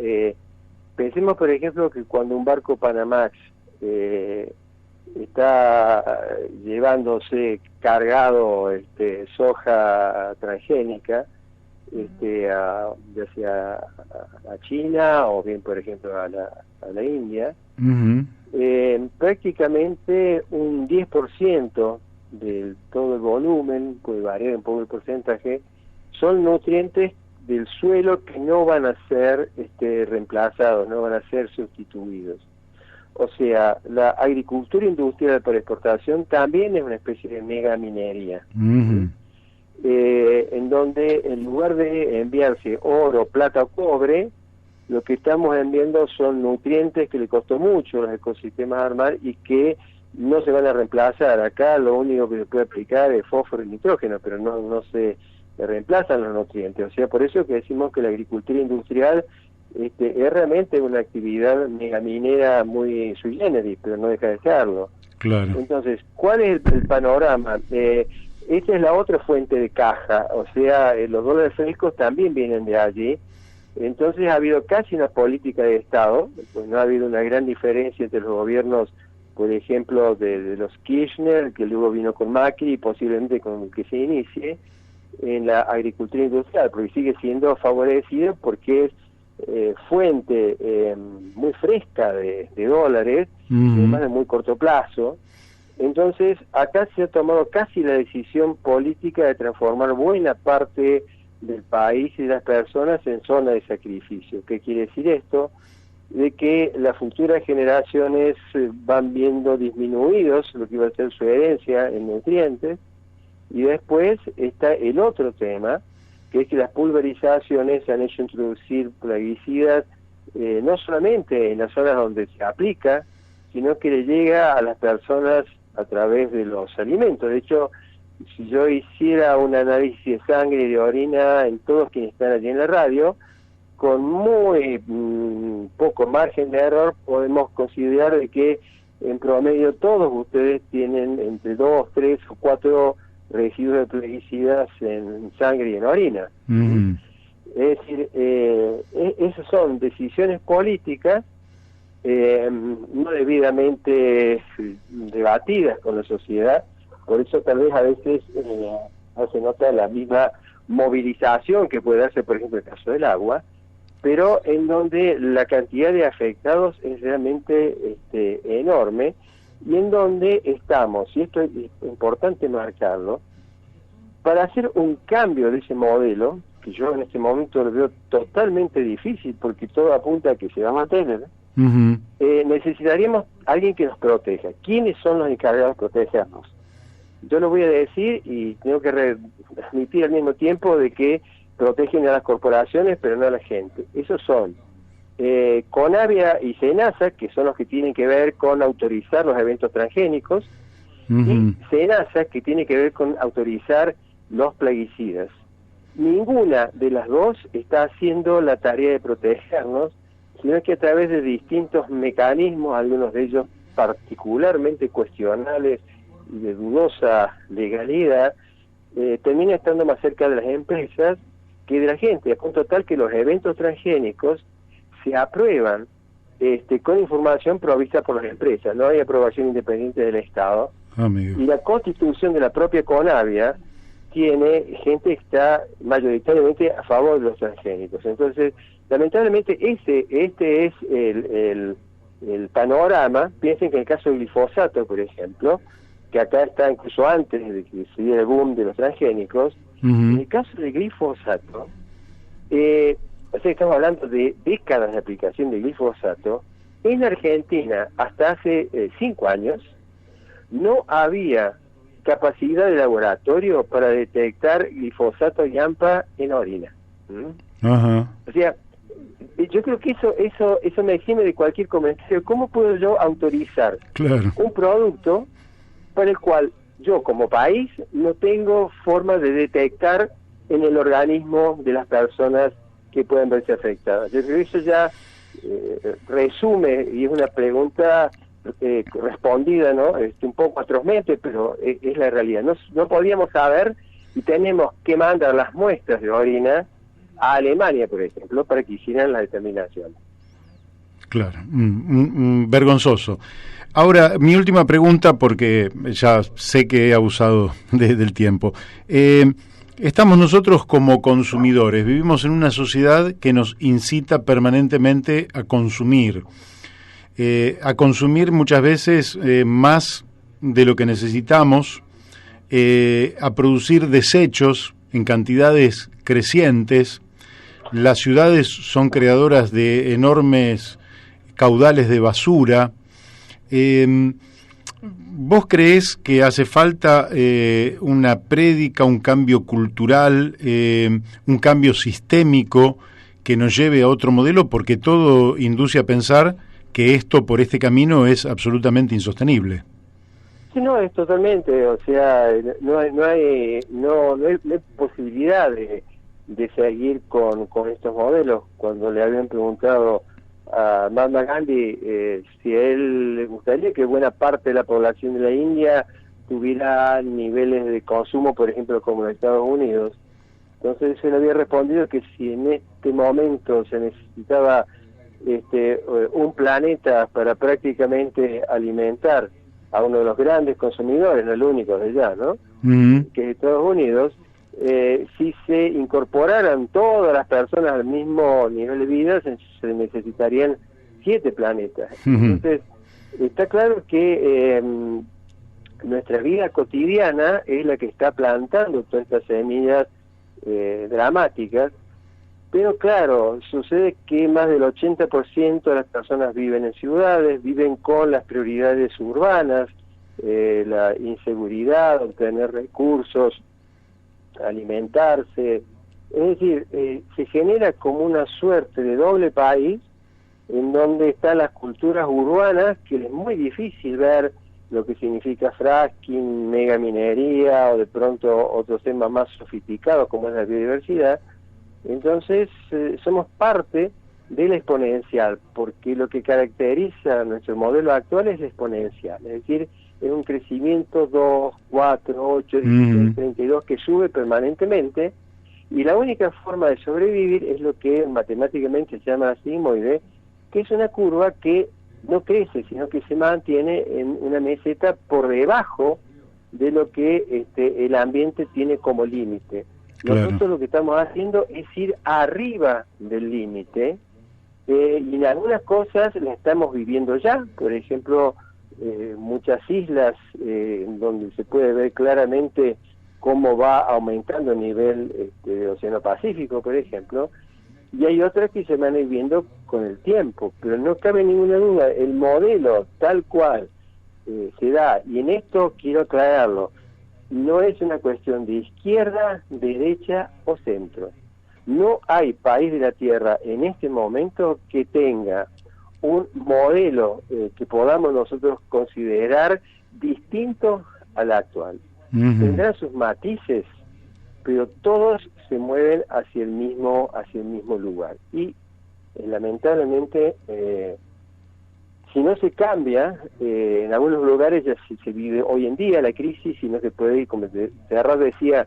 Pensemos, por ejemplo, que cuando un barco Panamax está llevándose cargado soja transgénica, ya sea a China o bien, por ejemplo, a la India, prácticamente un 10% de todo el volumen, puede variar un poco el porcentaje, son nutrientes del suelo que no van a ser reemplazados, no van a ser sustituidos. O sea, la agricultura industrial para exportación también es una especie de mega minería, en donde en lugar de enviarse oro, plata o cobre, lo que estamos enviando son nutrientes que le costó mucho a los ecosistemas armar y que no se van a reemplazar. Acá lo único que se puede aplicar es fósforo y nitrógeno, pero no se reemplazan los nutrientes. O sea, por eso que decimos que la agricultura industrial es realmente una actividad megaminera muy sui generis, pero no deja de serlo. Claro. Entonces, ¿cuál es el panorama? Esta es la otra fuente de caja, o sea, los dólares frescos también vienen de allí. Entonces ha habido casi una política de Estado, pues no ha habido una gran diferencia entre los gobiernos, por ejemplo, de los Kirchner, que luego vino con Macri y posiblemente con el que se inicie, en la agricultura industrial, porque sigue siendo favorecido porque es fuente muy fresca de dólares, además de muy corto plazo. Entonces, acá se ha tomado casi la decisión política de transformar buena parte del país y de las personas en zona de sacrificio. ¿Qué quiere decir esto? De que las futuras generaciones van viendo disminuidos lo que iba a ser su herencia en nutrientes, y después está el otro tema, que es que las pulverizaciones han hecho introducir plaguicidas no solamente en las zonas donde se aplica, sino que le llega a las personas a través de los alimentos. De hecho, si yo hiciera un análisis de sangre y de orina en todos quienes están allí en la radio, con muy poco margen de error podemos considerar de que en promedio todos ustedes tienen entre 2, 3 o 4 residuos de plaguicidas en sangre y en orina. Es decir, esas son decisiones políticas no debidamente debatidas con la sociedad, por eso tal vez a veces no se nota la misma movilización que puede darse, por ejemplo, en el caso del agua, pero en donde la cantidad de afectados es realmente enorme, y en donde estamos, y esto es importante marcarlo, para hacer un cambio de ese modelo, que yo en este momento lo veo totalmente difícil porque todo apunta a que se va a mantener, necesitaríamos alguien que nos proteja. ¿Quiénes son los encargados de protegernos? Yo lo voy a decir y tengo que admitir al mismo tiempo de que protegen a las corporaciones pero no a la gente. Esos son Conavia y Senasa, que son los que tienen que ver con autorizar los eventos transgénicos, y Senasa, que tiene que ver con autorizar los plaguicidas. Ninguna de las dos está haciendo la tarea de protegernos, sino que a través de distintos mecanismos, algunos de ellos particularmente cuestionables y de dudosa legalidad, termina estando más cerca de las empresas que de la gente, a punto tal que los eventos transgénicos se aprueban con información provista por las empresas. No hay aprobación independiente del Estado. Y la constitución de la propia Conavia tiene gente que está mayoritariamente a favor de los transgénicos. Entonces, lamentablemente, este es el panorama. Piensen que en el caso del glifosato, por ejemplo, que acá está incluso antes de que se diera el boom de los transgénicos, en el caso del glifosato, o sea, estamos hablando de décadas de aplicación de glifosato. En Argentina, hasta hace 5 años, no había capacidad de laboratorio para detectar glifosato y AMPA en orina. O sea, yo creo que eso me exime de cualquier comentario. ¿Cómo puedo yo autorizar un producto para el cual yo como país no tengo forma de detectar en el organismo de las personas que pueden verse afectadas. Yo creo que eso ya resume, y es una pregunta respondida, ¿no? Un poco atrozmente, pero es la realidad. No podíamos saber, y tenemos que mandar las muestras de orina a Alemania, por ejemplo, para que hicieran la determinación. Claro, vergonzoso. Ahora, mi última pregunta, porque ya sé que he abusado del tiempo. Estamos nosotros como consumidores, vivimos en una sociedad que nos incita permanentemente a consumir muchas veces más de lo que necesitamos, a producir desechos en cantidades crecientes. Las ciudades son creadoras de enormes caudales de basura. ¿Vos creés que hace falta una prédica, un cambio cultural, un cambio sistémico que nos lleve a otro modelo? Porque todo induce a pensar que esto por este camino es absolutamente insostenible. Sí, no, es totalmente, o sea, no hay posibilidad de seguir con estos modelos. Cuando le habían preguntado a Mahatma Gandhi si a él le gustaría que buena parte de la población de la India tuviera niveles de consumo, por ejemplo, como en Estados Unidos. Entonces él había respondido que si en este momento se necesitaba un planeta para prácticamente alimentar a uno de los grandes consumidores, no el único de allá, ¿no? Que es Estados Unidos, si se incorporaran todas las personas al mismo nivel de vida, se necesitarían 7 planetas. Entonces, está claro que nuestra vida cotidiana es la que está plantando todas estas semillas dramáticas, pero claro, sucede que más del 80% de las personas viven en ciudades, viven con las prioridades urbanas, la inseguridad, obtener recursos, alimentarse, es decir, se genera como una suerte de doble país en donde están las culturas urbanas, que es muy difícil ver lo que significa fracking, megaminería o de pronto otros temas más sofisticados como es la biodiversidad. Entonces somos parte de la exponencial, porque lo que caracteriza nuestro modelo actual es la exponencial, es decir, es un crecimiento 2, 4, 8, 16, 32 que sube permanentemente, y la única forma de sobrevivir es lo que matemáticamente se llama sigmoide, que es una curva que no crece, sino que se mantiene en una meseta por debajo de lo que el ambiente tiene como límite. Claro. Nosotros lo que estamos haciendo es ir arriba del límite, y en algunas cosas las estamos viviendo ya, por ejemplo, muchas islas donde se puede ver claramente cómo va aumentando el nivel del Océano Pacífico, por ejemplo, y hay otras que se van a ir viendo con el tiempo, pero no cabe ninguna duda, el modelo tal cual se da, y en esto quiero aclararlo, no es una cuestión de izquierda, derecha o centro. No hay país de la Tierra en este momento que tenga un modelo que podamos nosotros considerar distinto al actual. Tendrán sus matices, pero todos se mueven hacia el mismo lugar. Y lamentablemente, si no se cambia, en algunos lugares ya se vive hoy en día la crisis y no se puede ir, como Serrat decía,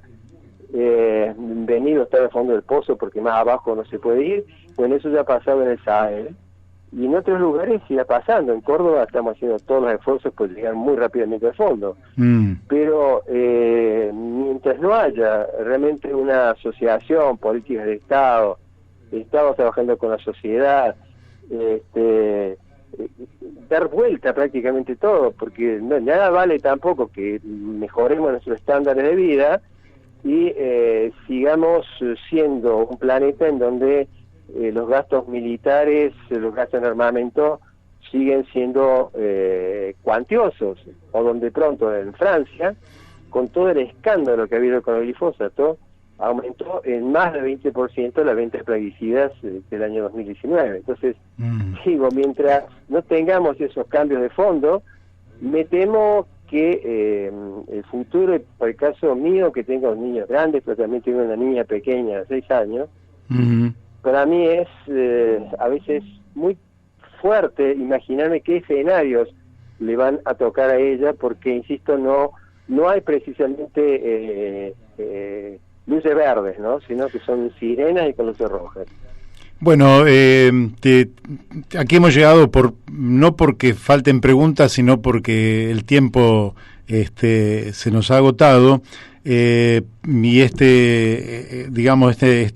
venido estar al fondo del pozo porque más abajo no se puede ir. Bueno, eso ya ha pasado en el Sahel, y en otros lugares sigue pasando. En Córdoba estamos haciendo todos los esfuerzos por llegar muy rápidamente al fondo. Pero mientras no haya realmente una asociación, políticas de Estado trabajando con la sociedad, dar vuelta prácticamente todo, porque nada vale tampoco que mejoremos nuestros estándares de vida y sigamos siendo un planeta en donde los gastos militares, los gastos en armamento siguen siendo cuantiosos, o donde pronto en Francia, con todo el escándalo que ha habido con el glifosato, aumentó en más del 20% la venta de plaguicidas del año 2019. Entonces, digo, mientras no tengamos esos cambios de fondo, me temo que el futuro, por el caso mío, que tengo niños grandes, pero también tengo una niña pequeña de 6 años, para mí es a veces muy fuerte imaginarme qué escenarios le van a tocar a ella, porque, insisto, no hay precisamente luces verdes, ¿no? Sino que son sirenas y con luces rojas. Bueno, aquí hemos llegado no porque falten preguntas, sino porque el tiempo se nos ha agotado, y esta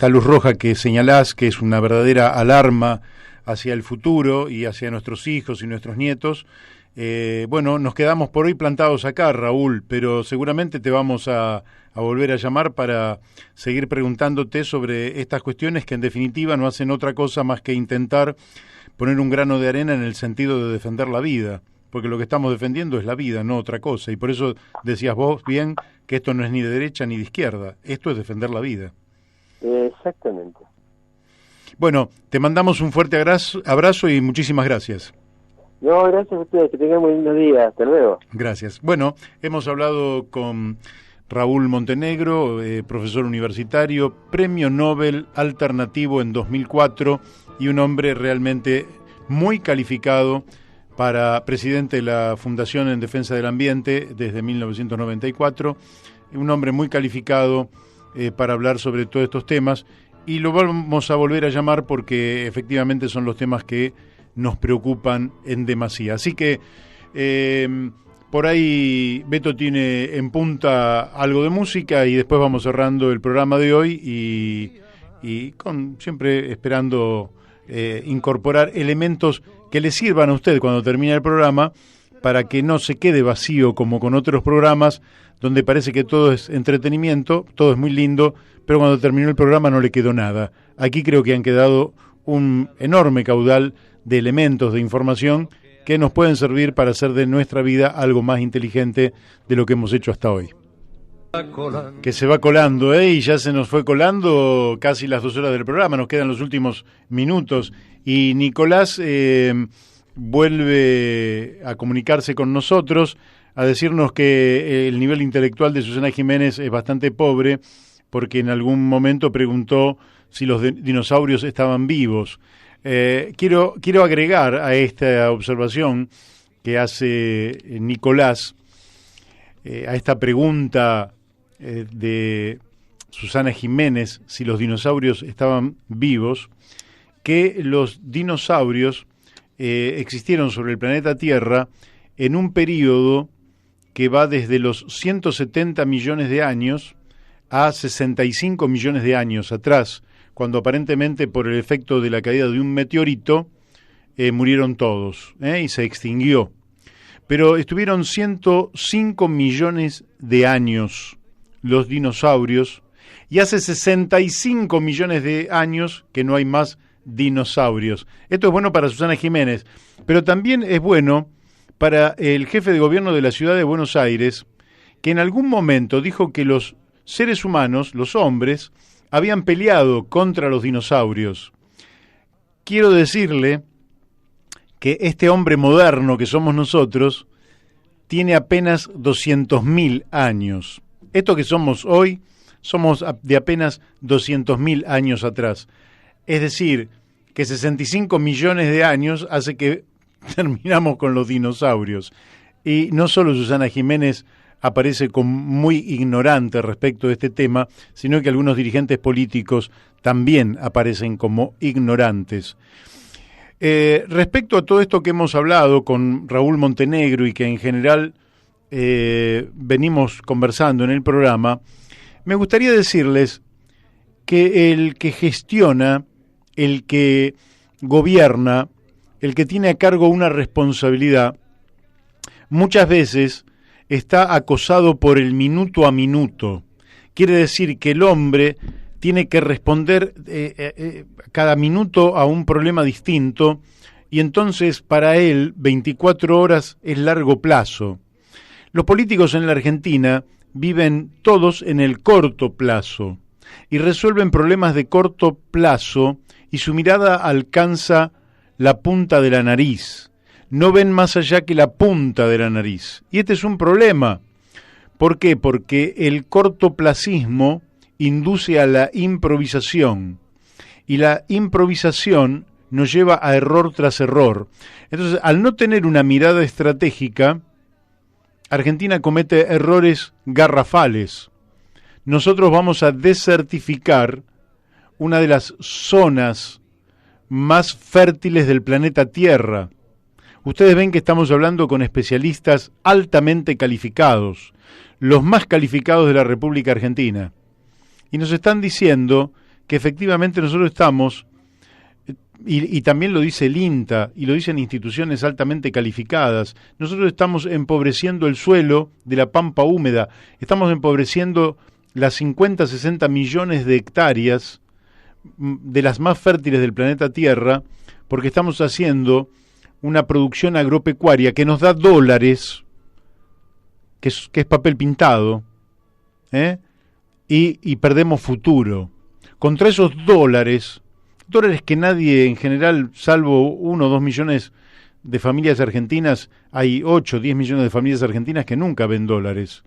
luz roja que señalás, que es una verdadera alarma hacia el futuro y hacia nuestros hijos y nuestros nietos. Bueno, nos quedamos por hoy plantados acá, Raúl, pero seguramente te vamos a volver a llamar para seguir preguntándote sobre estas cuestiones que en definitiva no hacen otra cosa más que intentar poner un grano de arena en el sentido de defender la vida, porque lo que estamos defendiendo es la vida, no otra cosa, y por eso decías vos bien que esto no es ni de derecha ni de izquierda, esto es defender la vida. Exactamente. Bueno, te mandamos un fuerte abrazo y muchísimas gracias. No, gracias a ustedes, que tengan un lindo día, hasta luego. Gracias. Bueno, hemos hablado con Raúl Montenegro, profesor universitario, Premio Nobel Alternativo en 2004 y un hombre realmente muy calificado para presidente de la Fundación en Defensa del Ambiente desde 1994, un hombre muy calificado para hablar sobre todos estos temas, y lo vamos a volver a llamar porque efectivamente son los temas que nos preocupan en demasía. Así que por ahí Beto tiene en punta algo de música y después vamos cerrando el programa de hoy y con siempre esperando incorporar elementos que le sirvan a usted cuando termine el programa, para que no se quede vacío como con otros programas donde parece que todo es entretenimiento, todo es muy lindo, pero cuando terminó el programa no le quedó nada. Aquí creo que han quedado un enorme caudal de elementos de información que nos pueden servir para hacer de nuestra vida algo más inteligente de lo que hemos hecho hasta hoy. Que se va colando, y ya se nos fue colando casi las 2 horas del programa, nos quedan los últimos minutos, y Nicolás vuelve a comunicarse con nosotros, a decirnos que el nivel intelectual de Susana Jiménez es bastante pobre, porque en algún momento preguntó si los dinosaurios estaban vivos. Quiero agregar a esta observación que hace Nicolás, a esta pregunta de Susana Jiménez, si los dinosaurios estaban vivos, que los dinosaurios existieron sobre el planeta Tierra en un periodo que va desde los 170 millones de años a 65 millones de años atrás, cuando aparentemente por el efecto de la caída de un meteorito murieron todos y se extinguió. Pero estuvieron 105 millones de años los dinosaurios, y hace 65 millones de años que no hay más dinosaurios. Esto es bueno para Susana Jiménez, pero también es bueno para el jefe de gobierno de la ciudad de Buenos Aires, que en algún momento dijo que los seres humanos, los hombres, habían peleado contra los dinosaurios. Quiero decirle que este hombre moderno que somos nosotros tiene apenas 200.000 años. Esto que somos hoy, somos de apenas 200.000 años atrás. Es decir, que 65 millones de años hace que terminamos con los dinosaurios. Y no solo Susana Jiménez aparece como muy ignorante respecto de este tema, sino que algunos dirigentes políticos también aparecen como ignorantes. Respecto a todo esto que hemos hablado con Raúl Montenegro y que en general venimos conversando en el programa, me gustaría decirles que el que gestiona, el que gobierna, el que tiene a cargo una responsabilidad, muchas veces está acosado por el minuto a minuto. Quiere decir que el hombre tiene que responder cada minuto a un problema distinto, y entonces para él 24 horas es largo plazo. Los políticos en la Argentina viven todos en el corto plazo y resuelven problemas de corto plazo, y su mirada alcanza la punta de la nariz. no ven más allá que la punta de la nariz. Y este es un problema. ¿Por qué? Porque el cortoplacismo induce a la improvisación, y la improvisación nos lleva a error tras error. Entonces, al no tener una mirada estratégica, Argentina comete errores garrafales. Nosotros vamos a desertificar una de las zonas más fértiles del planeta Tierra. Ustedes ven que estamos hablando con especialistas altamente calificados, los más calificados de la República Argentina. Y nos están diciendo que efectivamente nosotros estamos, y también lo dice el INTA, y lo dicen instituciones altamente calificadas, nosotros estamos empobreciendo el suelo de la pampa húmeda, estamos empobreciendo las 50, 60 millones de hectáreas de las más fértiles del planeta Tierra, porque estamos haciendo una producción agropecuaria que nos da dólares, que es papel pintado, y perdemos futuro. Contra esos dólares que nadie en general, salvo 1 o 2 millones de familias argentinas, hay 8 o 10 millones de familias argentinas que nunca ven dólares.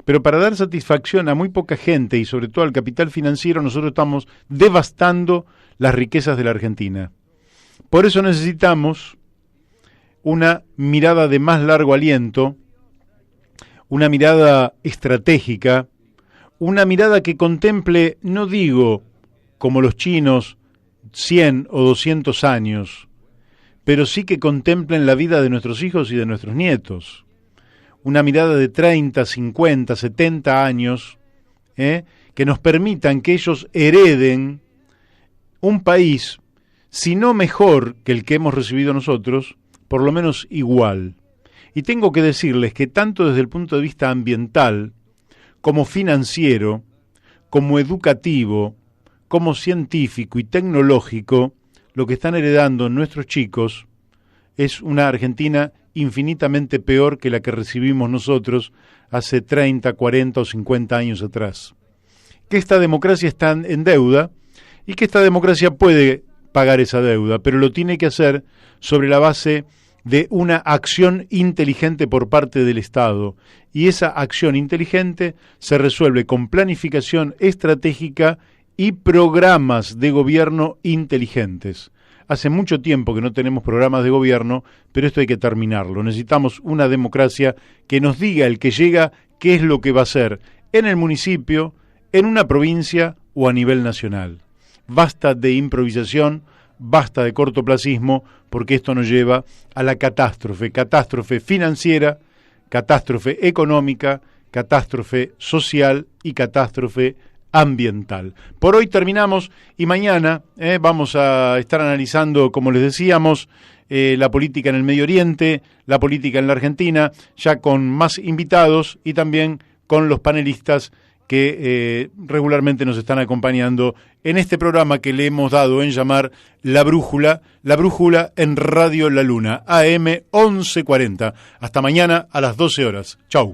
Pero para dar satisfacción a muy poca gente y sobre todo al capital financiero, nosotros estamos devastando las riquezas de la Argentina. Por eso necesitamos una mirada de más largo aliento, una mirada estratégica, una mirada que contemple, no digo como los chinos, 100 o 200 años, pero sí que contemplen la vida de nuestros hijos y de nuestros nietos. Una mirada de 30, 50, 70 años, que nos permitan que ellos hereden un país, si no mejor que el que hemos recibido nosotros, por lo menos igual. Y tengo que decirles que tanto desde el punto de vista ambiental, como financiero, como educativo, como científico y tecnológico, lo que están heredando nuestros chicos es una Argentina infinitamente peor que la que recibimos nosotros hace 30, 40 o 50 años atrás. Que esta democracia está en deuda y que esta democracia puede pagar esa deuda, pero lo tiene que hacer sobre la base de una acción inteligente por parte del Estado. Y esa acción inteligente se resuelve con planificación estratégica y programas de gobierno inteligentes. Hace mucho tiempo que no tenemos programas de gobierno, pero esto hay que terminarlo. Necesitamos una democracia que nos diga el que llega qué es lo que va a hacer en el municipio, en una provincia o a nivel nacional. Basta de improvisación, basta de cortoplacismo, porque esto nos lleva a la catástrofe financiera, catástrofe económica, catástrofe social y catástrofe ambiental. Por hoy terminamos y mañana vamos a estar analizando, como les decíamos, la política en el Medio Oriente, la política en la Argentina, ya con más invitados y también con los panelistas que regularmente nos están acompañando en este programa que le hemos dado en llamar La Brújula en Radio La Luna, AM 1140. Hasta mañana a las 12 horas. Chau.